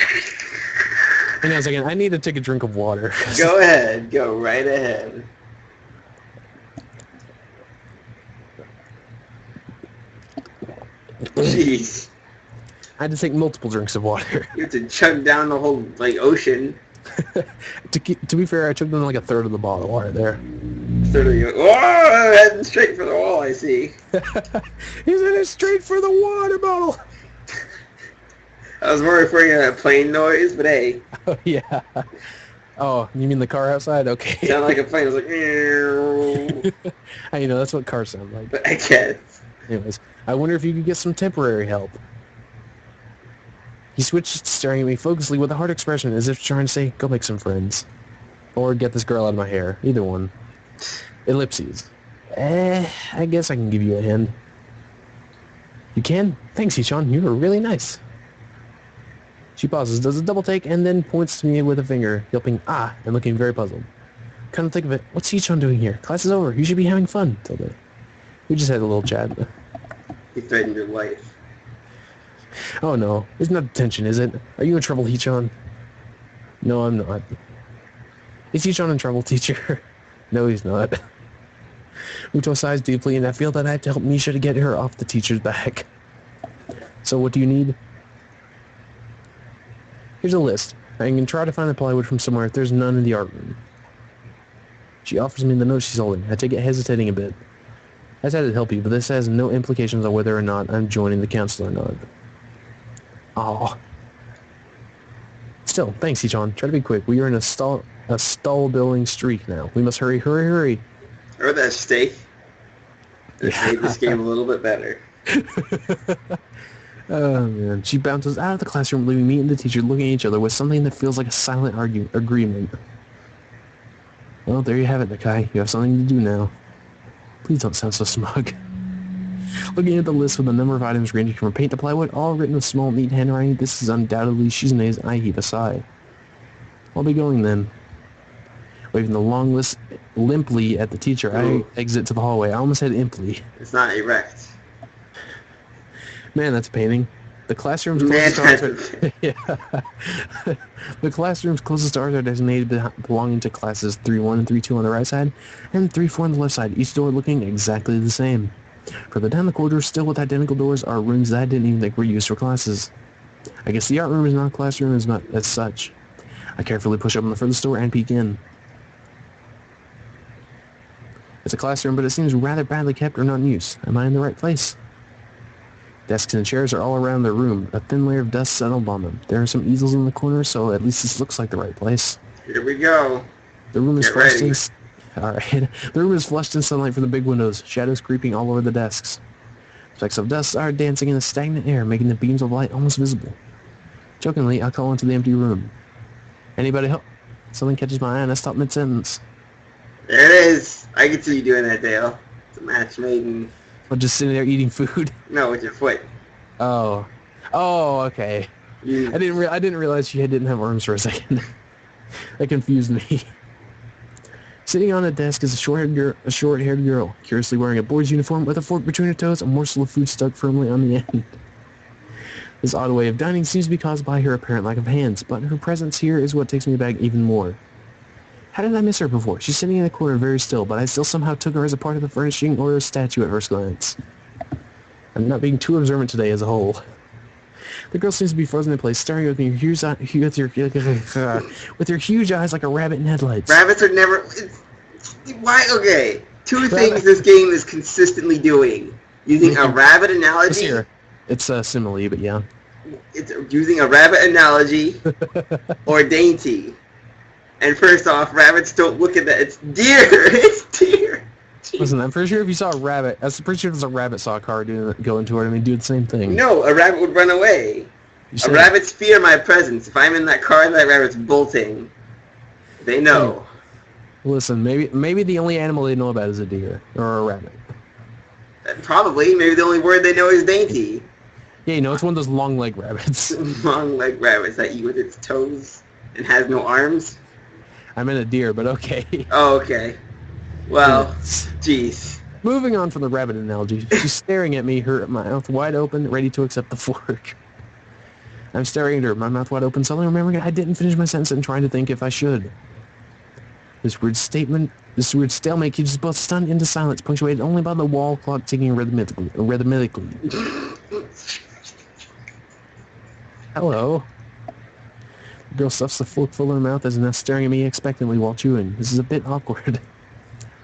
Hang on a second. I need to take a drink of water. Go ahead. Go right ahead. Jeez. I had to take multiple drinks of water. You have to chug down the whole, ocean. To be fair, I took them like a third of the bottle right there. Oh, heading straight for the wall, I see. He's heading straight for the water bottle. I was more referring to that plane noise, but hey. Oh, yeah. Oh, you mean the car outside? Okay. Sounded like a plane. It was like, meow. That's what cars sound like. But I guess. Anyways, I wonder if you could get some temporary help. He switched, staring at me focusedly with a hard expression, as if trying to say, go make some friends. Or get this girl out of my hair. Either one. Ellipses. I guess I can give you a hand. You can? Thanks, Hichan. You were really nice. She pauses, does a double take, and then points to me with a finger, yelping, ah, and looking very puzzled. Come to think of it, what's Hichan doing here? Class is over. You should be having fun. Tilde. We just had a little chat. He threatened your life. Oh no, it's not detention, is it? Are you in trouble, Hichan? No, I'm not. Is Hichan in trouble, teacher? No, he's not. Muto sighs deeply, and I feel that I have to help Misha to get her off the teacher's back. So what do you need? Here's a list. I can try to find the plywood from somewhere if there's none in the art room. She offers me the note she's holding. I take it hesitating a bit. I said it'd help you, but this has no implications on whether or not I'm joining the council or not. Aw. Still, thanks, Hichan. Try to be quick. We are in a stall-building streak now. We must hurry, hurry, hurry. Or that steak. This made this game a little bit better. Oh, man. She bounces out of the classroom, leaving me and the teacher looking at each other with something that feels like a silent agreement. Well, there you have it, Nakai. You have something to do now. Please don't sound so smug. Looking at the list with a number of items ranging from paint to plywood, all written with small, neat handwriting, this is undoubtedly Shizune's. I heave a sigh. I'll be going then. Waving the long list limply at the teacher, I exit to the hallway. I almost said imply. It's not erect. Man, that's painting. The classroom's closest to ours are, yeah. The classroom's closest to ours are designated belonging to classes 3-1 and 3-2 on the right side, and 3-4 on the left side, each door looking exactly the same. Further down the corridor, still with identical doors, are rooms that I didn't even think were used for classes. I guess the art room is not a classroom as such. I carefully push open the furthest door and peek in. It's a classroom, but it seems rather badly kept or not in use. Am I in the right place? Desks and chairs are all around the room. A thin layer of dust settled on them. There are some easels in the corner, so at least this looks like the right place. Here we go. The room is Get flushed ready. Alright. The room is flushed in sunlight from the big windows, shadows creeping all over the desks. Specks of dust are dancing in the stagnant air, making the beams of light almost visible. Jokingly, I call into the empty room. Anybody help? Something catches my eye and I stop mid-sentence. There it is. I can see you doing that, Dale. It's a match made in... I'm just sitting there eating food. No, with your foot. Oh, okay. You... I didn't realize she didn't have arms for a second. That confused me. Sitting on a desk is a short-haired girl, curiously wearing a boy's uniform with a fork between her toes, a morsel of food stuck firmly on the end. This odd way of dining seems to be caused by her apparent lack of hands, but her presence here is what takes me back even more. How did I miss her before? She's sitting in the corner very still, but I still somehow took her as a part of the furnishing or a statue at first glance. I'm not being too observant today as a whole. The girl seems to be frozen in place, staring at me with her huge eyes like a rabbit in headlights. Rabbits are never... Why? Okay. Two things this game is consistently doing. Using a rabbit analogy... Here. It's a simile, but yeah. It's using a rabbit analogy or dainty. And first off, rabbits don't look at that. It's deer. It's deer. Listen, I'm pretty sure if you saw a rabbit, I'm pretty sure if a rabbit saw a car go into it, I mean, do the same thing. No, a rabbit would run away. A rabbits fear my presence. If I'm in that car and that rabbit's bolting, they know. Listen, maybe the only animal they know about is a deer or a rabbit. Probably. Maybe the only word they know is dainty. Yeah, you know, it's one of those long-legged rabbits. Long-legged rabbits that eat with its toes and has no arms. I meant a deer, but okay. Oh, okay. Well, jeez. Moving on from the rabbit analogy, she's staring at me, her mouth wide open, ready to accept the fork. I'm staring at her, my mouth wide open, suddenly remembering I didn't finish my sentence and trying to think if I should. This weird stalemate keeps us both stunned into silence, punctuated only by the wall clock ticking rhythmically. Hello. The girl stuffs the fork full in her mouth and is now staring at me expectantly while chewing. This is a bit awkward.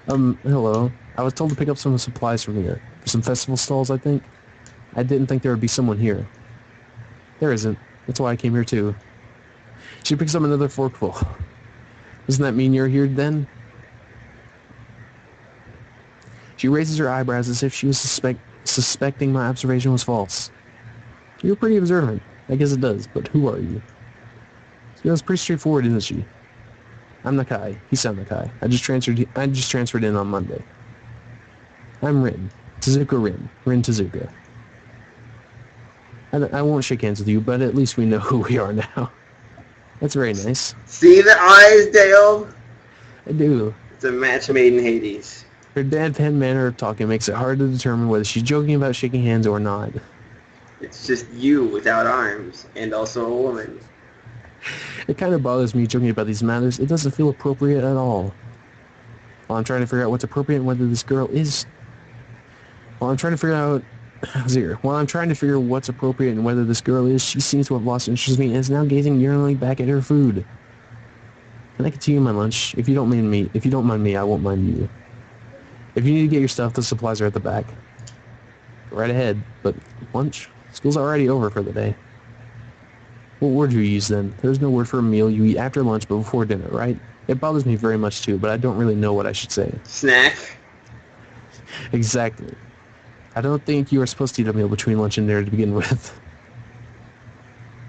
Hello. I was told to pick up some supplies from here. For some festival stalls, I think. I didn't think there would be someone here. There isn't. That's why I came here too. She picks up another forkful. Doesn't that mean you're here then? She raises her eyebrows as if she was suspecting my observation was false. You're pretty observant. I guess it does, but who are you? She was pretty straightforward, isn't she? I'm Nakai. He's Nakai. I just transferred in on Monday. I'm Rin. Tezuka Rin. Rin Tezuka. I won't shake hands with you, but at least we know who we are now. That's very nice. See the eyes, Dale? I do. It's a match made in Hades. Her deadpan manner of talking makes it hard to determine whether she's joking about shaking hands or not. It's just you without arms, and also a woman. It kind of bothers me joking about these matters. It doesn't feel appropriate at all. While I'm trying to figure out what's appropriate and whether this girl is... While I'm trying to figure what's appropriate and whether this girl is, she seems to have lost interest in me and is now gazing yearningly back at her food. Can I continue my lunch? If you don't mind me, I won't mind you. If you need to get your stuff, the supplies are at the back. Go right ahead, but lunch? School's already over for the day. What word do you use then? There's no word for a meal you eat after lunch but before dinner, right? It bothers me very much too, but I don't really know what I should say. Snack? Exactly. I don't think you are supposed to eat a meal between lunch and dinner to begin with.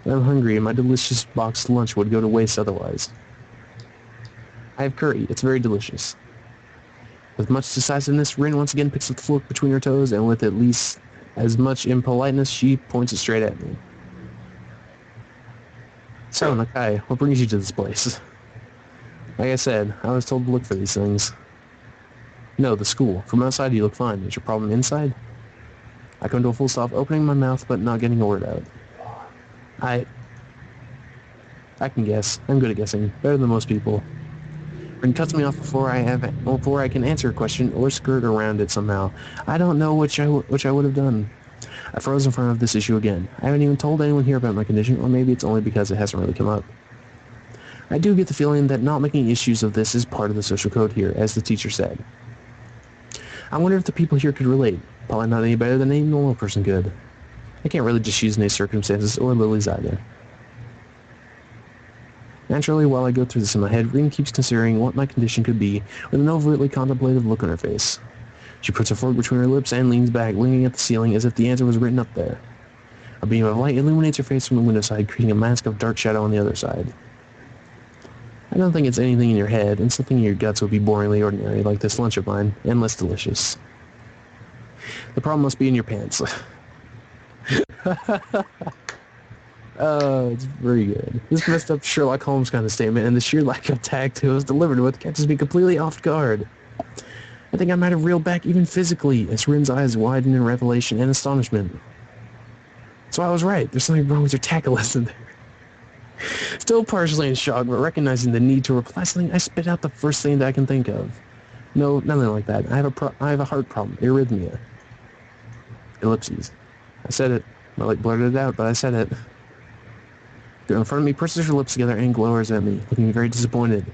I'm hungry and my delicious boxed lunch would go to waste otherwise. I have curry. It's very delicious. With much decisiveness, Rin once again picks up the fork between her toes, and with at least as much impoliteness, she points it straight at me. So, Nakai, what brings you to this place? Like I said, I was told to look for these things. No, the school. From outside, you look fine. Is your problem inside? I come to a full stop, opening my mouth, but not getting a word out. I can guess. I'm good at guessing. Better than most people. Rin cuts me off before I can answer a question or skirt around it somehow. I don't know which I would have done. I froze in front of this issue again. I haven't even told anyone here about my condition, or maybe it's only because it hasn't really come up. I do get the feeling that not making issues of this is part of the social code here, as the teacher said. I wonder if the people here could relate. Probably not any better than any normal person could. I can't really just use any circumstances or Lily's either. Naturally, while I go through this in my head, Rin keeps considering what my condition could be with an overtly contemplative look on her face. She puts her fork between her lips and leans back, looking at the ceiling as if the answer was written up there. A beam of light illuminates her face from the window side, creating a mask of dark shadow on the other side. I don't think it's anything in your head, and something in your guts would be boringly ordinary, like this lunch of mine, and less delicious. The problem must be in your pants. Oh, it's very good. This messed up Sherlock Holmes kind of statement, and the sheer lack of tact it was delivered with catches me completely off guard. I think I might have reeled back even physically, as Rin's eyes widened in revelation and astonishment. So I was right. There's something wrong with your tackle lesson there. Still partially in shock, but recognizing the need to reply something, I spit out the first thing that I can think of. No, nothing like that. I have a heart problem. Arrhythmia. Ellipses. I said it. I blurted it out, but I said it. The girl in front of me presses her lips together and glowers at me, looking very disappointed.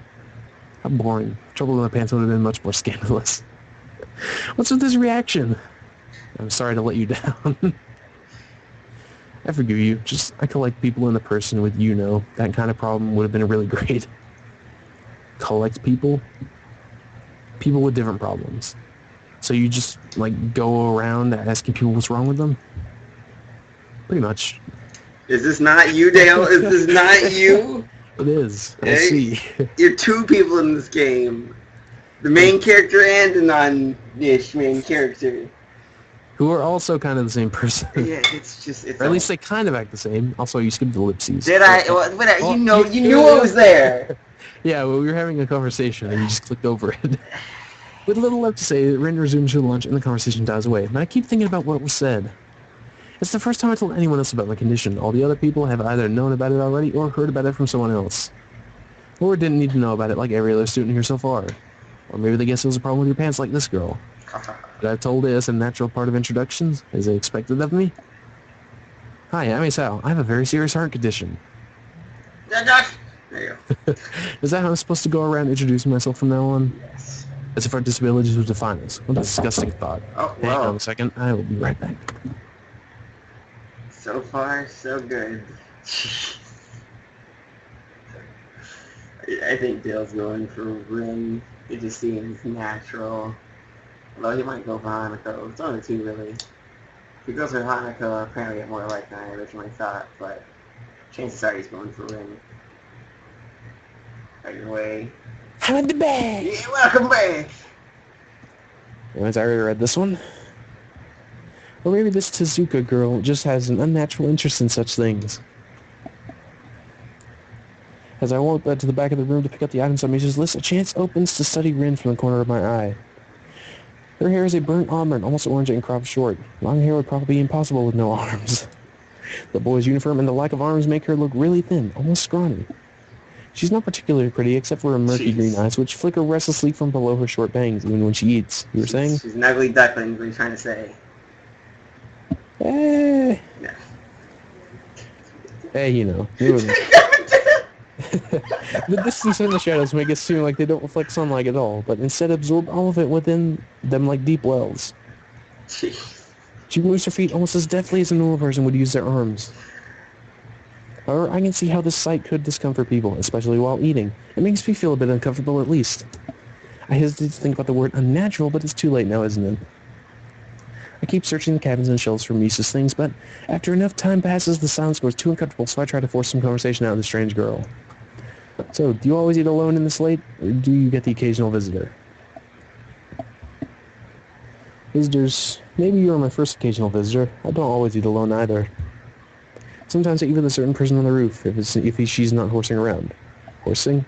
How boring. Trouble with my pants would have been much more scandalous. What's with this reaction? I'm sorry to let you down. I forgive you. Just, I collect people in the person with that kind of problem would have been really great. Collect people? People with different problems. So you just, go around asking people what's wrong with them? Pretty much. Is this not you, Dale? Is this not you? It is. I see. You're two people in this game. The main character and the non-ish main character. Who are also kind of the same person. Yeah, it's or at least they kind of act the same. Also, you skipped the ellipses. Did I? Well, you knew I was there. Yeah, well, we were having a conversation, and you just clicked over it. With little left to say, Rin resumes her lunch, and the conversation dies away. But I keep thinking about what was said. It's the first time I told anyone else about my condition. All the other people have either known about it already or heard about it from someone else. Or didn't need to know about it like every other student here so far. Or maybe they guess it was a problem with your pants like this girl. But I've told it as a natural part of introductions, as they expected of me. Hi, I'm Asao. I have a very serious heart condition. There you go. Is that how I'm supposed to go around introducing myself from now on? Yes. As if our disabilities would define us. What a disgusting thought. Oh, hang on a second. I will be right back. So far, so good. I think Dale's going for Rin. It just seems natural. Although he might go for Hanako. It's only two, really. If he goes for Hanako, apparently it's more like than I originally thought, but chances are he's going for Rin. Right your way. I'm the bag! Yeah, welcome back! Anyways, I already read this one. Or maybe this Tezuka girl just has an unnatural interest in such things. As I walk back to the back of the room to pick up the items on Misa's list, a chance opens to study Rin from the corner of my eye. Her hair is a burnt auburn, almost orange and cropped short. Long hair would probably be impossible with no arms. The boy's uniform and the lack of arms make her look really thin, almost scrawny. She's not particularly pretty, except for her murky green eyes, which flicker restlessly from below her short bangs, even when she eats. You were saying? She's an ugly duckling, what are you trying to say? Eh. Yeah. Hey, The distance and the shadows make it seem like they don't reflect sunlight at all, but instead absorb all of it within them like deep wells. Jeez. She moves her feet almost as deftly as a normal person would use their arms. However, I can see how this sight could discomfort people, especially while eating. It makes me feel a bit uncomfortable at least. I hesitate to think about the word unnatural, but it's too late now, isn't it? I keep searching the cabins and shelves for Misa's things, but after enough time passes, the silence grows too uncomfortable, so I try to force some conversation out of the strange girl. So, do you always eat alone in this late, or do you get the occasional visitor? Visitors, maybe you are my first occasional visitor. I don't always eat alone either. Sometimes I eat with a certain person on the roof she's not horsing around. Horsing?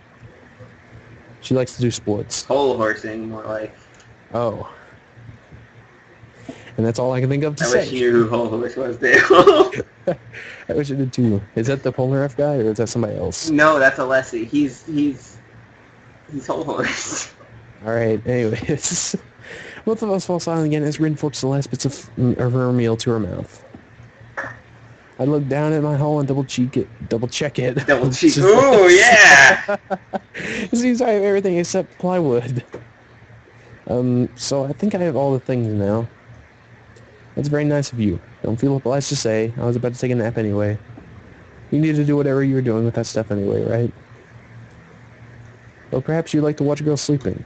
She likes to do sports. Pole horsing, more like. Oh. And that's all I can think of to I say. wish you knew who Whole Horse was, too. I wish I did too. Is that the Polnareff guy, or is that somebody else? No, that's Alessi. He's Whole Horse. Alright, anyways. Both of us fall silent again as Rin forks the last bits of her meal to her mouth. I look down at my hole and double check it. Double cheek. Ooh, yeah! It seems I have everything except plywood. So I think I have all the things now. That's very nice of you. Don't feel obliged to say. I was about to take a nap anyway. You need to do whatever you were doing with that stuff anyway, right? Or perhaps you'd like to watch a girl sleeping.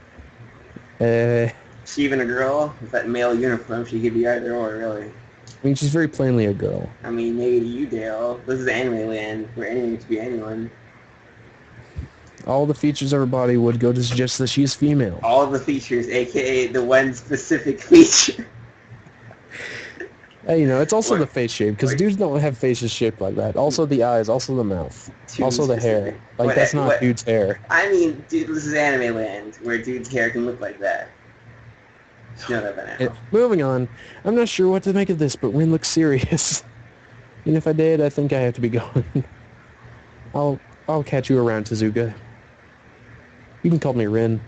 She even a girl? With that male uniform, she could be either or, really. I mean, she's very plainly a girl. I mean, maybe to you, Dale. This is anime land, where anything could be anyone. All the features of her body would go to suggest that she is female. All the features, a.k.a. the one specific feature. Hey, it's also the face shape, because dudes don't have faces shaped like that. Also the eyes, also the mouth, also the hair. Like, that's not dude's hair. I mean, dude, this is anime land, where dude's hair can look like that. You know that by now. Moving on. I'm not sure what to make of this, but Rin looks serious. And if I did, I think I have to be going. I'll catch you around, Tezuka. You can call me Rin.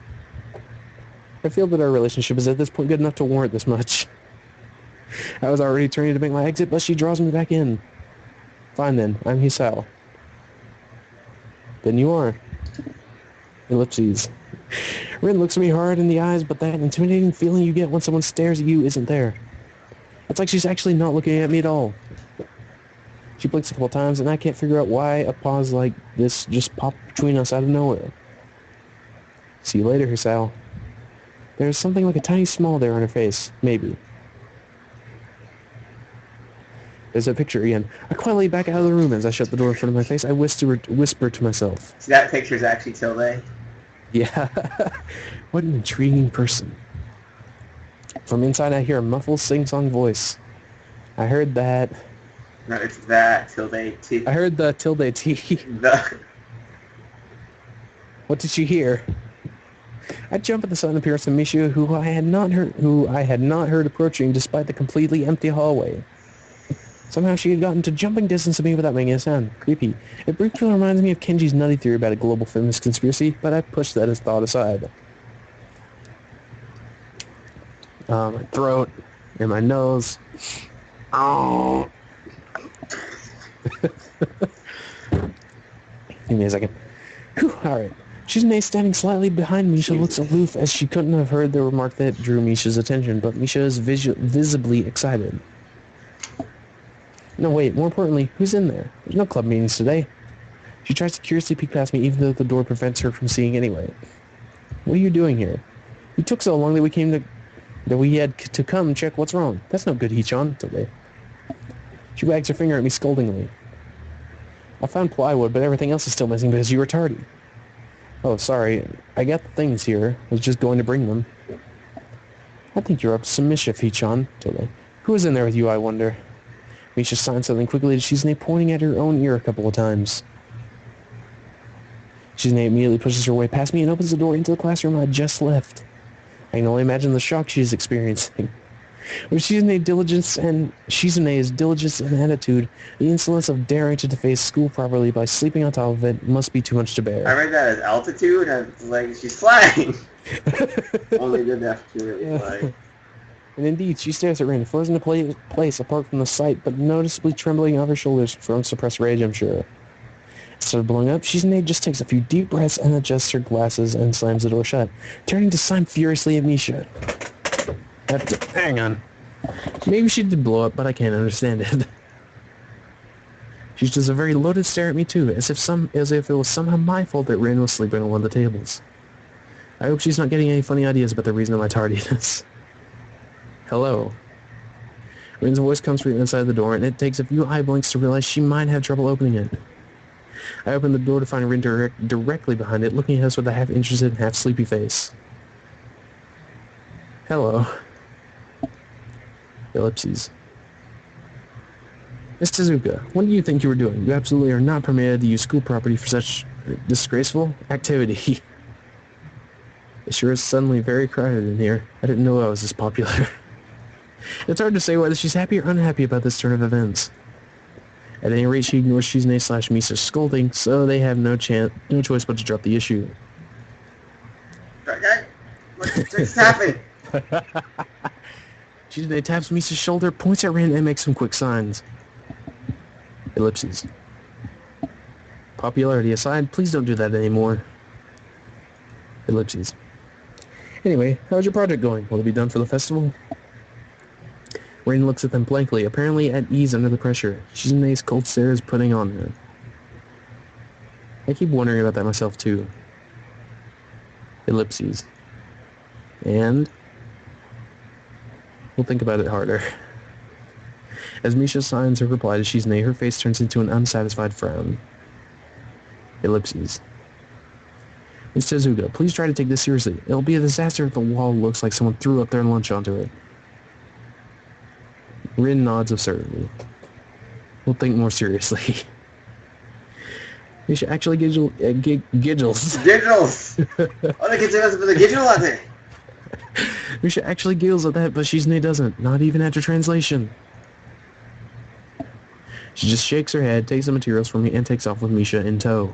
I feel that our relationship is at this point good enough to warrant this much. I was already turning to make my exit, but she draws me back in. Fine then, I'm Hisao. Then you are. Ellipses. Rin looks me hard in the eyes, but that intimidating feeling you get when someone stares at you isn't there. It's like she's actually not looking at me at all. She blinks a couple times, and I can't figure out why a pause like this just popped between us out of nowhere. See you later, Hisao. There's something like a tiny smile there on her face. Maybe. There's a picture again. I quietly back out of the room as I shut the door in front of my face. I whisper to myself. See, that picture's actually Tilde. Yeah. What an intriguing person. From inside, I hear a muffled sing-song voice. I heard that... No, it's that, Tilde T. I heard the Tilde T. The... What did you hear? I jump at the sudden appearance of Misha, who I had not heard approaching despite the completely empty hallway. Somehow she had gotten to jumping distance of me without making a sound. Creepy. It briefly reminds me of Kenji's nutty theory about a global feminist conspiracy, but I pushed that as thought aside. My throat and my nose. Oh. Give me a second. Whew, alright. Shizune standing slightly behind Misha looks aloof as she couldn't have heard the remark that drew Misha's attention, but Misha is visibly excited. No, wait, more importantly, who's in there? There's no club meetings today. She tries to curiously peek past me even though the door prevents her from seeing anyway. What are you doing here? It took so long that we had to come check what's wrong. That's no good, Hichan, today. She wags her finger at me scoldingly. I found plywood, but everything else is still missing because you were tardy. Oh, sorry. I got the things here. I was just going to bring them. I think you're up to some mischief, Hichan, today. Who is in there with you, I wonder? Misha signed something quickly to Shizune, pointing at her own ear a couple of times. Shizune immediately pushes her way past me and opens the door into the classroom I just left. I can only imagine the shock she is experiencing. With Shizune's diligence and attitude, the insolence of daring to deface school properly by sleeping on top of it must be too much to bear. I read that as altitude, and I was like, she's flying! Only did that if she really flying. And indeed, she stares at Rin, frozen to place apart from the sight, but noticeably trembling off her shoulders from suppressed rage, I'm sure. Instead of blowing up, Shizune just takes a few deep breaths and adjusts her glasses and slams the door shut, turning to sign furiously at Misha. Hang on. Maybe she did blow up, but I can't understand it. She does a very loaded stare at me too, as if it was somehow my fault that Rin was sleeping on one of the tables. I hope she's not getting any funny ideas about the reason of my tardiness. Hello. Rin's voice comes from inside the door, and it takes a few eye blinks to realize she might have trouble opening it. I open the door to find Rin directly behind it, looking at us with a half-interested, half-sleepy face. Hello. Ellipses. Miss Tezuka, what do you think you were doing? You absolutely are not permitted to use school property for such disgraceful activity. It sure is suddenly very crowded in here. I didn't know I was this popular. It's hard to say whether she's happy or unhappy about this turn of events. At any rate, she ignores Shizune/Misa's scolding, so they have no choice but to drop the issue. What just happened? Shizune taps Misa's shoulder, points at Rin, and makes some quick signs. Ellipses. Popularity aside, please don't do that anymore. Ellipses. Anyway, how's your project going? Will it be done for the festival? Rin looks at them blankly, apparently at ease under the pressure. Shizune's cold stare is putting on her. I keep wondering about that myself, too. Ellipses. And we'll think about it harder. As Misha signs her reply to Shizune, her face turns into an unsatisfied frown. Ellipses. Miss Tezuka, please try to take this seriously. It'll be a disaster if the wall looks like someone threw up their lunch onto it. Rin nods absurdly. We'll think more seriously. Misha actually giggles. Giggles! Olha que você vai giggle out there. Misha actually giggles at that, but Shizune doesn't. Not even after translation. She just shakes her head, takes the materials from me, and takes off with Misha in tow.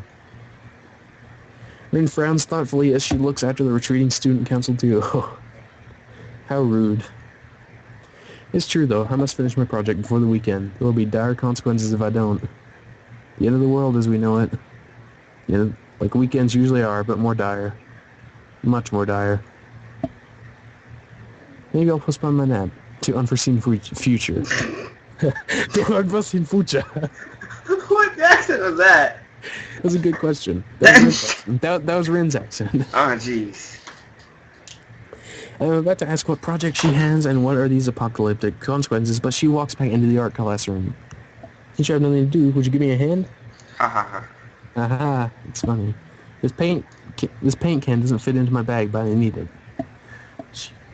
Rin frowns thoughtfully as she looks after the retreating student council duo. How rude. It's true, though. I must finish my project before the weekend. There will be dire consequences if I don't. The end of the world as we know it. You know, like weekends usually are, but more dire. Much more dire. Maybe I'll postpone my nap to unforeseen future. To unforeseen future. What accent was that? That was a good question. That was Rin's accent. Oh, jeez. I'm about to ask what project she has and what are these apocalyptic consequences, but she walks back into the art classroom. Since you have nothing to do, would you give me a hand? Ha ha ha. Aha, it's funny. This paint can doesn't fit into my bag, but I need it.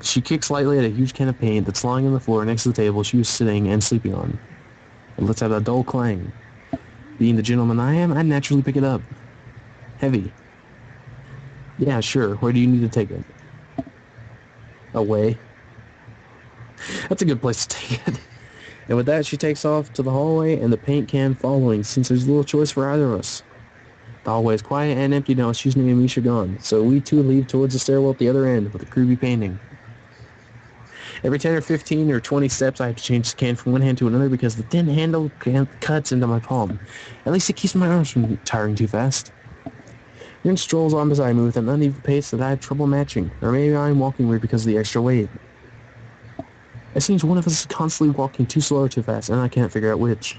She kicks lightly at a huge can of paint that's lying on the floor next to the table she was sitting and sleeping on. It lets out a dull clang. Being the gentleman I am, I naturally pick it up. Heavy. Yeah, sure. Where do you need to take it? Away. That's a good place to take it. And with that, she takes off to the hallway and the paint can following, since there's little choice for either of us. The hallway is quiet and empty now with Shizune and Misha gone, so we two leave towards the stairwell at the other end with a creepy painting. Every 10 or 15 or 20 steps, I have to change the can from one hand to another because the thin handle cuts into my palm. At least it keeps my arms from tiring too fast. Rin strolls on beside me with an uneven pace that I have trouble matching, or maybe I'm walking weird because of the extra weight. It seems one of us is constantly walking too slow or too fast, and I can't figure out which.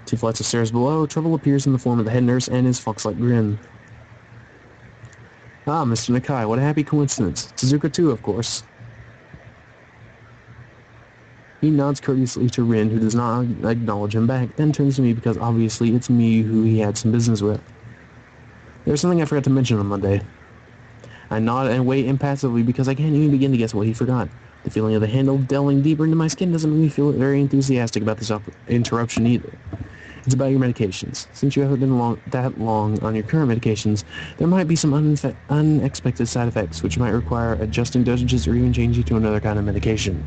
2 flights of stairs below, trouble appears in the form of the head nurse and his fox-like grin. Ah, Mr. Nakai, what a happy coincidence. Tezuka too, of course. He nods courteously to Rin, who does not acknowledge him back, then turns to me because obviously it's me who he had some business with. There's something I forgot to mention on Monday. I nod and wait impassively because I can't even begin to guess what he forgot. The feeling of the handle delving deeper into my skin doesn't make me feel very enthusiastic about this interruption either. It's about your medications. Since you haven't been that long on your current medications, there might be some unexpected side effects which might require adjusting dosages or even changing to another kind of medication.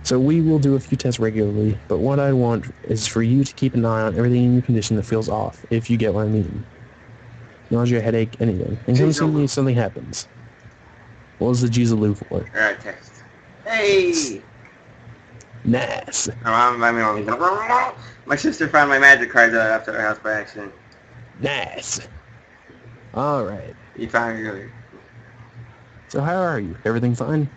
So we will do a few tests regularly, but what I want is for you to keep an eye on everything in your condition that feels off, if you get what I mean. Nausea, headache, anything. And come see me if something happens. What was the Jizalu for? Alright, text. Hey! Nice. My sister found my magic cards after her house by accident. Nice. Alright. You found it. So how are you? Everything fine?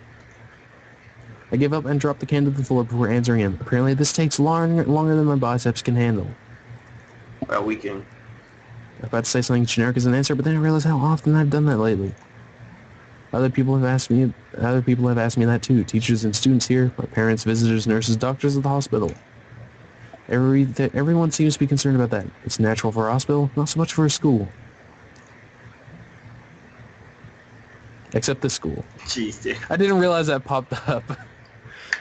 I give up and drop the can to the floor before answering him. Apparently this takes longer than my biceps can handle. Well, we can. I was about to say something generic as an answer, but then I realized how often I've done that lately. Other people have asked me that too. Teachers and students here, my parents, visitors, nurses, doctors at the hospital. Everyone seems to be concerned about that. It's natural for a hospital, not so much for a school. Except this school. Jeez, dude. I didn't realize that popped up.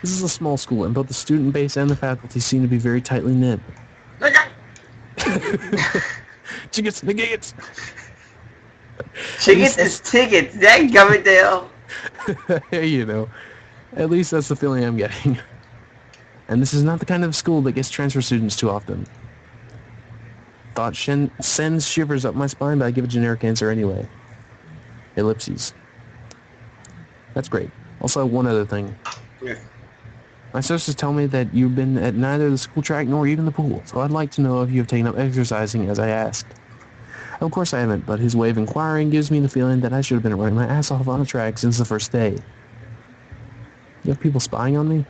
This is a small school, and both the student base and the faculty seem to be very tightly knit. Chickens, the giggets! Chickens is tickets, dadgummit, Dale! You know, at least that's the feeling I'm getting. And this is not the kind of school that gets transfer students too often. Thought sends shivers up my spine, but I give a generic answer anyway. Ellipses. That's great. Also, one other thing. Yeah. My sources tell me that you've been at neither the school track nor even the pool, so I'd like to know if you have taken up exercising as I asked. Of course I haven't, but his way of inquiring gives me the feeling that I should have been running my ass off on the track since the first day. You have people spying on me?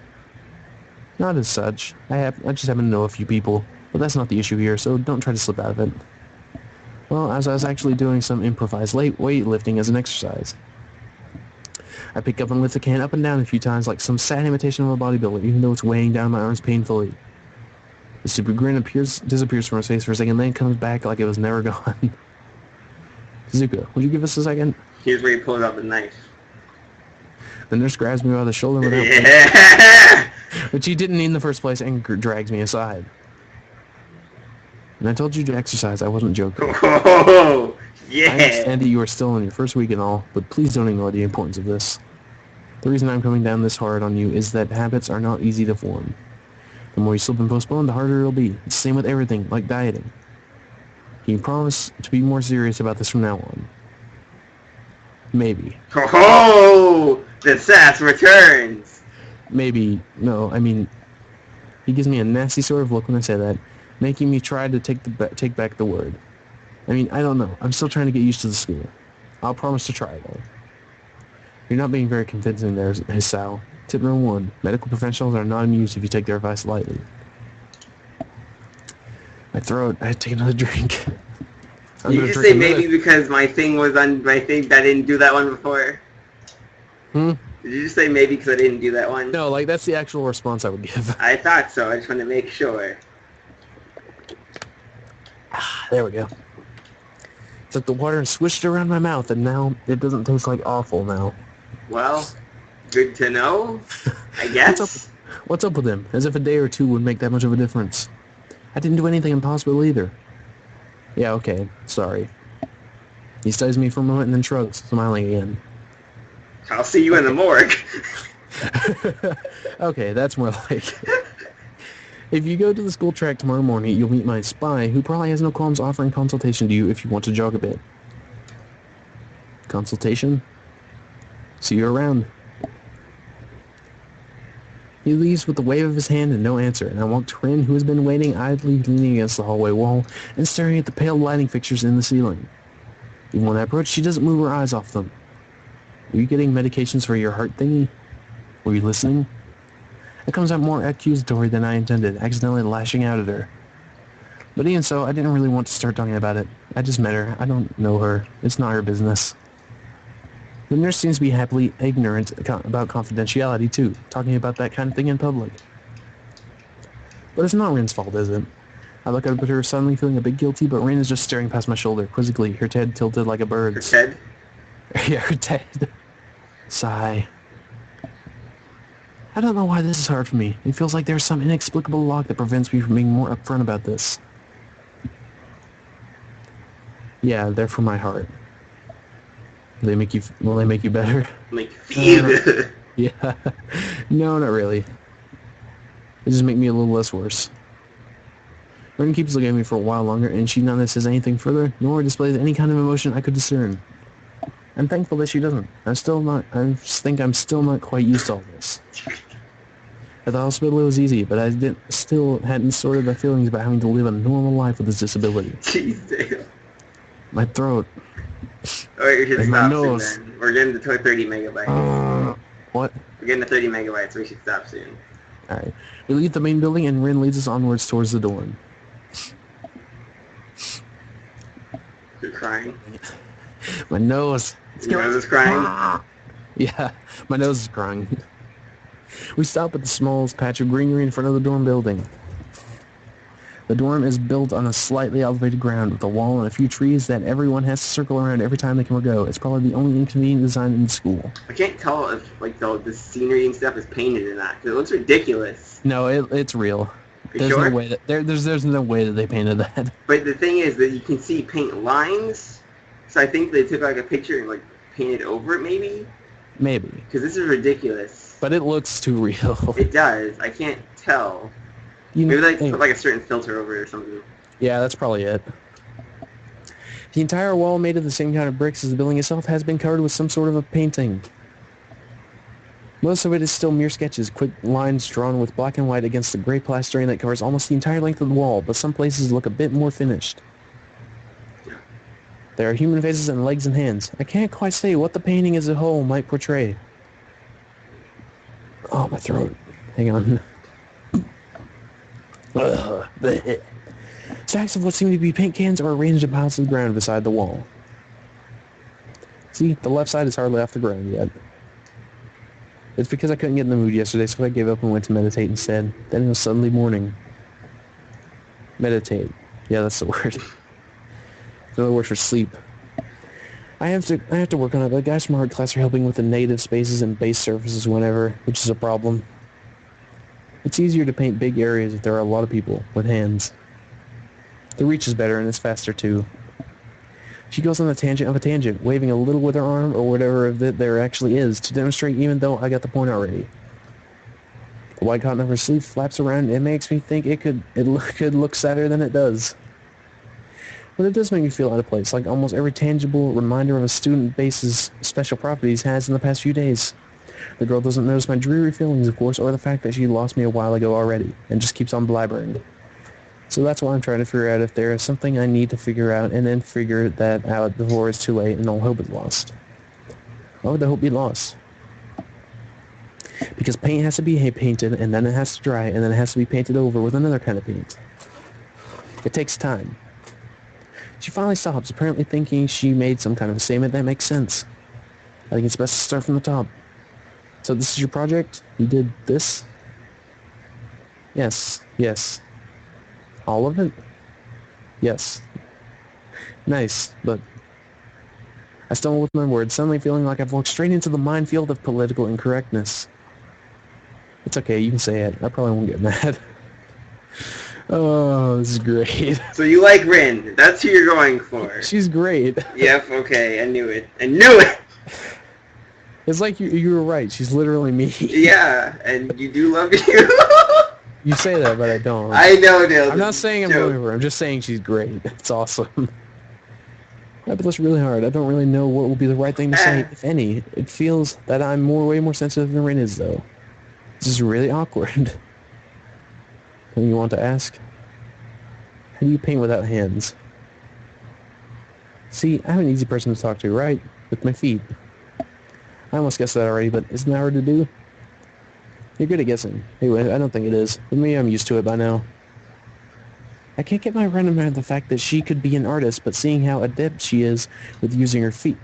Not as such. I just happen to know a few people, but that's not the issue here, so don't try to slip out of it. Well, as I was actually doing some improvised weightlifting as an exercise. I pick up and lift the can up and down a few times like some sad imitation of a bodybuilder, even though it's weighing down my arms painfully. The stupid grin disappears from his face for a second, then comes back like it was never gone. Zuko, would you give us a second? Here's where he pulls out the knife. The nurse grabs me by the shoulder without which he didn't need in the first place, and drags me aside. And I told you to exercise, I wasn't joking. Oh, yeah! I understand that you are still in your first week and all, but please don't ignore the importance of this. The reason I'm coming down this hard on you is that habits are not easy to form. The more you slip and postpone, the harder it'll be. It's the same with everything, like dieting. Can you promise to be more serious about this from now on? Maybe. Oh, the sass returns! Maybe. No, I mean, he gives me a nasty sort of look when I say that, making me try to take back the word. I mean, I don't know. I'm still trying to get used to the school. I'll promise to try, though. You're not being very convincing there, Hisao. Tip number 1, medical professionals are not amused if you take their advice lightly. My throat, I had to take another drink. Did you just say maybe because my thing was on my thing that I didn't do that one before? Hmm? Did you just say maybe because I didn't do that one? No, like, that's the actual response I would give. I thought so. I just wanted to make sure. There we go. Took the water and swished it around my mouth, and now it doesn't taste like awful now. Well, good to know, I guess. What's up with him? As if a day or two would make that much of a difference. I didn't do anything impossible either. Yeah, okay, sorry. He studies me for a moment and then shrugs, smiling again. I'll see you in the morgue. Okay, that's more like it. If you go to the school track tomorrow morning, you'll meet my spy, who probably has no qualms offering consultation to you if you want to jog a bit. Consultation? See you around. He leaves with a wave of his hand and no answer, and I walk to Rin, who has been waiting idly leaning against the hallway wall and staring at the pale lighting fixtures in the ceiling. Even when I approach, she doesn't move her eyes off them. Are you getting medications for your heart thingy? Were you listening? It comes out more accusatory than I intended, accidentally lashing out at her. But even so, I didn't really want to start talking about it. I just met her. I don't know her. It's not her business. The nurse seems to be happily ignorant about confidentiality, too, talking about that kind of thing in public. But it's not Rin's fault, is it? I look up at her, suddenly feeling a bit guilty, but Rin is just staring past my shoulder, quizzically, her head tilted like a bird's. Her head? Yeah, her head. Sigh. I don't know why this is hard for me. It feels like there's some inexplicable lock that prevents me from being more upfront about this. Yeah, they're for my heart. Will they make you better? Make you feel good. Yeah. No, not really. They just make me a little less worse. Ren keeps looking at me for a while longer, and she neither says anything further, nor displays any kind of emotion I could discern. I'm thankful that she doesn't. I think I'm still not quite used to all this. At the hospital it was easy, but I still hadn't sorted my feelings about having to live a normal life with this disability. Jeez, damn. My throat. Alright, we should And my stop nose. soon then. We're getting to 30 megabytes. What? We're getting to 30 megabytes, so we should stop soon. Alright. We leave the main building, and Rin leads us onwards towards the dorm. You're crying? My nose. Your nose is crying? Yeah, my nose is crying. We stop at the smallest patch of greenery in front of the dorm building. The dorm is built on a slightly elevated ground with a wall and a few trees that everyone has to circle around every time they come or go. It's probably the only inconvenient design in the school. I can't tell if like the scenery and stuff is painted or not because it looks ridiculous. No, it's real. You sure? No way that there's no way that they painted that. But the thing is that you can see paint lines, so I think they took like a picture and like painted over it maybe. Maybe. Because this is ridiculous. But it looks too real. It does. I can't tell. Maybe like put like a certain filter over it or something. Yeah, that's probably it. The entire wall, made of the same kind of bricks as the building itself, has been covered with some sort of a painting. Most of it is still mere sketches, quick lines drawn with black and white against the gray plastering that covers almost the entire length of the wall, but some places look a bit more finished. There are human faces and legs and hands. I can't quite say what the painting as a whole might portray. Oh, my throat. Hang on. Stacks of what seem to be paint cans are arranged in piles on the ground beside the wall. See, the left side is hardly off the ground yet. It's because I couldn't get in the mood yesterday, so I gave up and went to meditate instead. Then it was suddenly morning. Meditate. Yeah, that's the word. Another word for sleep. I have to work on it, but the guys from art class are helping with the native spaces and base surfaces whenever, which is a problem. It's easier to paint big areas if there are a lot of people with hands. The reach is better and it's faster too. She goes on a tangent of a tangent, waving a little with her arm or whatever there actually is to demonstrate even though I got the point already. The white cotton of her sleeve flaps around and it makes me think it could look sadder than it does. But it does make me feel out of place, like almost every tangible reminder of a student base's special properties has in the past few days. The girl doesn't notice my dreary feelings, of course, or the fact that she lost me a while ago already, and just keeps on blabbering. So that's why I'm trying to figure out if there is something I need to figure out, and then figure that out before it's too late and all hope is lost. Why would the hope be lost? Because paint has to be painted, and then it has to dry, and then it has to be painted over with another kind of paint. It takes time. She finally stops, apparently thinking she made some kind of a statement that makes sense. I think it's best to start from the top. So this is your project? You did this? Yes. All of it? Yes. Nice, but I stumble with my words, suddenly feeling like I've walked straight into the minefield of political incorrectness. It's okay, you can say it. I probably won't get mad. Oh, this is great. So you like Rin. That's who you're going for. She's great. Yep, okay, I knew it. It's like you were right. She's literally me. Yeah, and you do love you. You say that, but I don't. I know, Dale. I'm not saying I'm going for her. I'm just saying she's great. It's awesome. I put this really hard. I don't really know what will be the right thing to say, if any. It feels that I'm way more sensitive than Rin is, though. This is really awkward. Anything you want to ask? How do you paint without hands? See, I'm an easy person to talk to, right? With my feet. I almost guessed that already, but isn't that hard to do? You're good at guessing. Anyway, I don't think it is. With me, I'm used to it by now. I can't get my mind around the fact that she could be an artist, but seeing how adept she is with using her feet,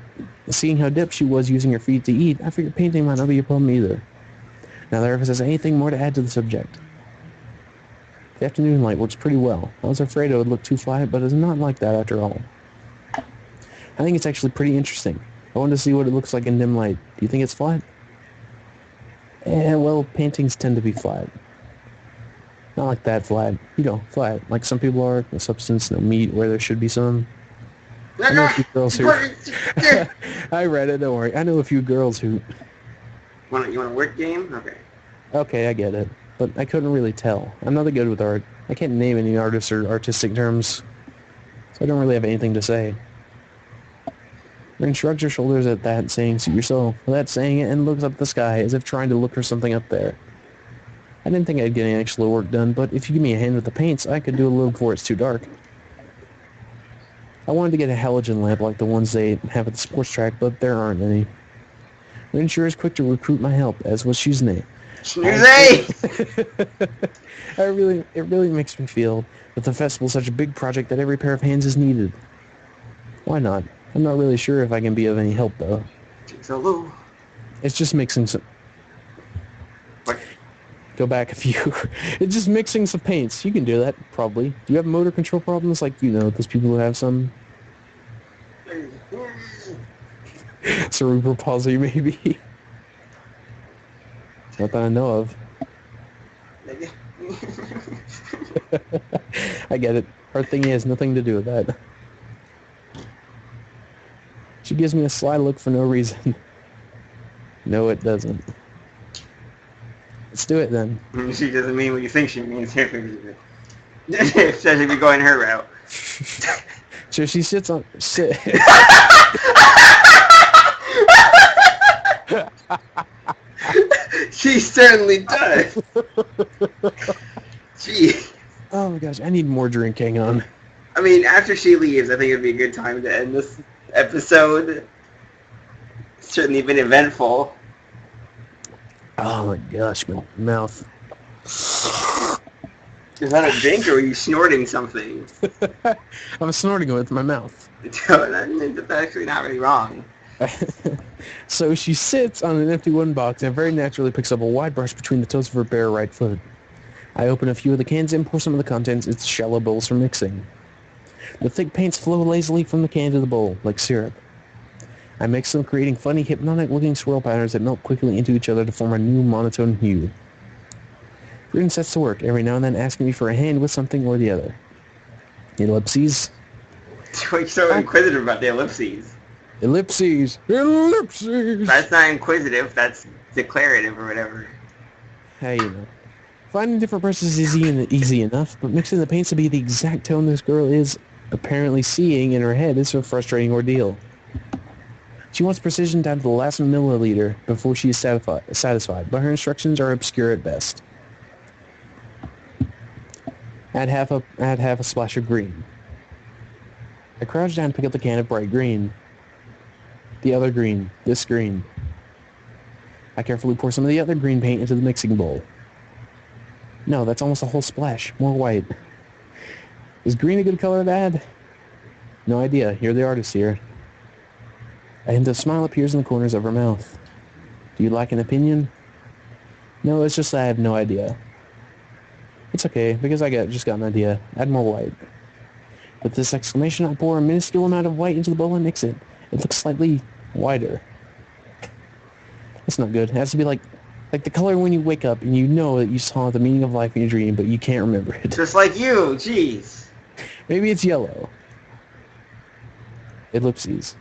seeing how adept she was using her feet to eat, I figured painting might not be a problem either. Now, there has anything more to add to the subject. The afternoon light works pretty well. I was afraid it would look too flat, but it's not like that after all. I think it's actually pretty interesting. I wanted to see what it looks like in dim light. Do you think it's flat? Well, paintings tend to be flat. Not like that flat. You know, flat. Like some people are. No substance, no meat, where there should be some. I know a few girls who... I read it, don't worry. I know a few girls who... You want a word game? Okay. Okay, I get it. But I couldn't really tell. I'm not that good with art. I can't name any artists or artistic terms. So I don't really have anything to say. Rin shrugs her shoulders at that, saying, suit yourself. Without saying it, and looks up at the sky, as if trying to look for something up there. I didn't think I'd get any actual work done, but if you give me a hand with the paints, I could do a little before it's too dark. I wanted to get a halogen lamp like the ones they have at the sports track, but there aren't any. Rin sure is quick to recruit my help, as was Shizune. It really makes me feel that the festival is such a big project that every pair of hands is needed. Why not? I'm not really sure if I can be of any help, though. Hello. It's just mixing some... What? Go back a few. It's just mixing some paints. You can do that, probably. Do you have motor control problems like, those people who have some? Cerebral palsy, maybe. Not that I know of. I get it. Her thingy has nothing to do with that. She gives me a sly look for no reason. No, it doesn't. Let's do it then. She doesn't mean what you think she means. Especially if you're going her route. So she sits on... She certainly does. Gee. Oh my gosh, I need more drink. Hang on. I mean, after she leaves, I think it'd be a good time to end this episode. It's certainly been eventful. Oh my gosh, my mouth. Is that a drink or are you snorting something? I'm snorting with my mouth. That's actually not really wrong. So she sits on an empty wooden box and very naturally picks up a wide brush between the toes of her bare right foot. I open a few of the cans and pour some of the contents into shallow bowls for mixing. The thick paints flow lazily from the can to the bowl, like syrup. I mix them, creating funny, hypnotic-looking swirl patterns that melt quickly into each other to form a new monotone hue. Rin sets to work, every now and then asking me for a hand with something or the other. Ellipses. You're so inquisitive about the ellipses. Ellipses. Ellipses. That's not inquisitive, that's declarative or whatever. Hey, Finding different brushes is easy enough, but mixing the paints to be the exact tone this girl is apparently seeing in her head is a frustrating ordeal. She wants precision down to the last milliliter before she is satisfied, but her instructions are obscure at best. Add half a splash of green. I crouch down to pick up the can of bright green. The other green. This green. I carefully pour some of the other green paint into the mixing bowl. No, that's almost a whole splash. More white. Is green a good color to add? No idea. You're the artist here. A hint of smile appears in the corners of her mouth. Do you lack an opinion? No, it's just that I have no idea. It's okay, because I just got an idea. Add more white. With this exclamation, I pour a minuscule amount of white into the bowl and mix it. It looks slightly whiter. That's not good. It has to be like the color when you wake up and you know that you saw the meaning of life in your dream, but you can't remember it. Just like you, jeez. Maybe it's yellow. Ellipses.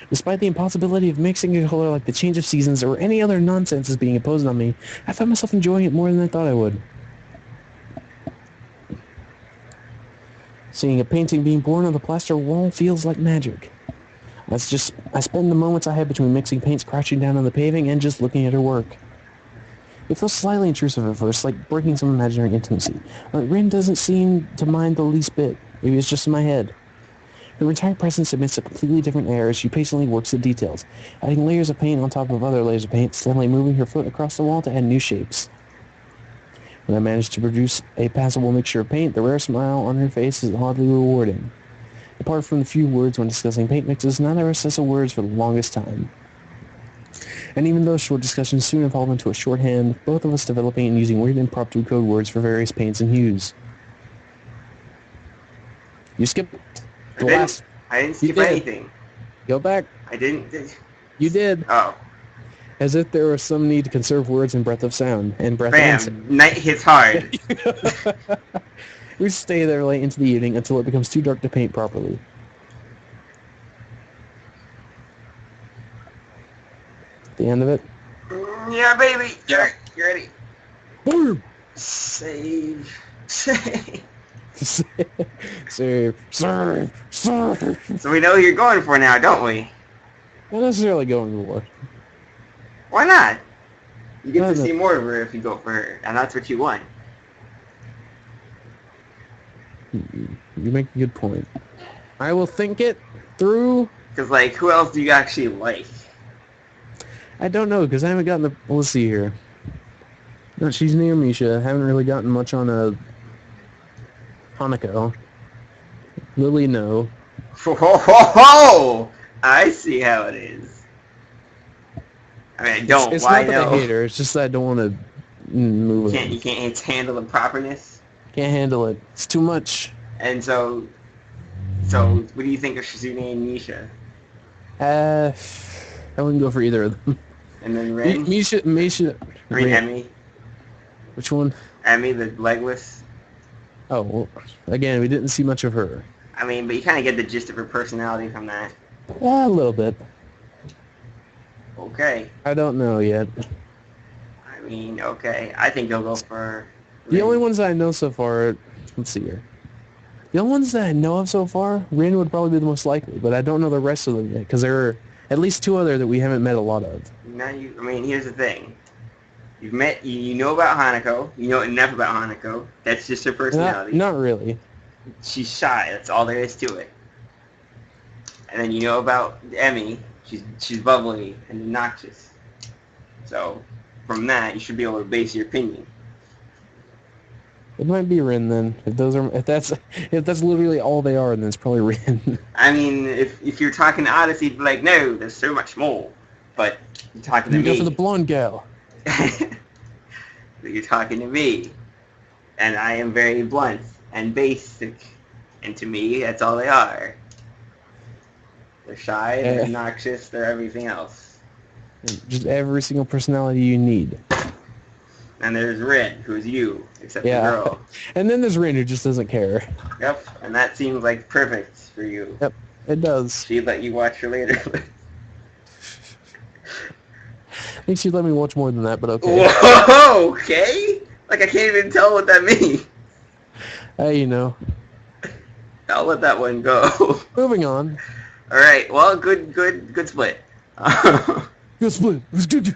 Despite the impossibility of mixing a color like the change of seasons or any other nonsense is being imposed on me, I found myself enjoying it more than I thought I would. Seeing a painting being born on the plaster wall feels like magic. I spend the moments I have between mixing paints crouching down on the paving and just looking at her work. It feels slightly intrusive at first, like breaking some imaginary intimacy. But Rin doesn't seem to mind the least bit. Maybe it's just in my head. Her entire presence emits a completely different air as she patiently works the details, adding layers of paint on top of other layers of paint, steadily moving her foot across the wall to add new shapes. When I manage to produce a passable mixture of paint, the rare smile on her face is oddly rewarding. Apart from the few words when discussing paint mixes, neither of us says a word for the longest time. And even those short discussions soon evolve into a shorthand, both of us developing and using weird impromptu code words for various paints and hues. You skipped the last... I didn't skip anything. Go back. I didn't... You did. Oh. As if there was some need to conserve words and breadth of sound. And breath of sound. Night hits hard. We stay there late into the evening until it becomes too dark to paint properly. The end of it? Yeah, baby. Yeah. You ready? Boom. Save. Save. Save. So we know who you're going for now, don't we? Not necessarily going for. Why not? You get to see more of her if you go for her, and that's what you want. You make a good point. I will think it through. Because, like, who else do you actually like? I don't know, because I haven't gotten the... Let's see here. No, she's near Misha. Haven't really gotten much on a... Hanako. Lily, no. Ho, ho, ho, ho! I see how it is. I mean, I don't. It's Why not that no? I hate her. It's just that I don't want to move You on. can't handle the properness. Can't handle it. It's too much. And so what do you think of Shizune and Misha? I wouldn't go for either of them. And then Rin? Misha, Emmy? Which one? Emmy, the legless? Oh, well, again, we didn't see much of her. I mean, but you kind of get the gist of her personality from that. A little bit. Okay. I don't know yet. I mean, okay. I think they'll go for The Rin. only ones that I know so far, let's see here. The only ones that I know of so far, Rin would probably be the most likely, but I don't know the rest of them yet, because there are at least two other that we haven't met a lot of. I mean, here's the thing. You know about Hanako. You know enough about Hanako. That's just her personality. Not really. She's shy. That's all there is to it. And then you know about Emmy. She's bubbly and obnoxious. So from that, you should be able to base your opinion. It might be Rin then. If that's literally all they are, then it's probably Rin. I mean, if you're talking to Odyssey, you'd be like, no, there's so much more. But you're talking to You me. go for the blonde gal. You're talking to me, and I am very blunt and basic, and to me, that's all they are. They're shy, they're obnoxious, they're everything else. Just every single personality you need. And there's Rin, who's you, except the Yeah. girl. And then there's Rin, who just doesn't care. Yep, and that seems like perfect for you. Yep, it does. She'd let you watch her later. I think she'd let me watch more than that, but okay. Whoa, okay? Like, I can't even tell what that means. Hey, you know. I'll let that one go. Moving on. All right, well, good split. Good split. It was good.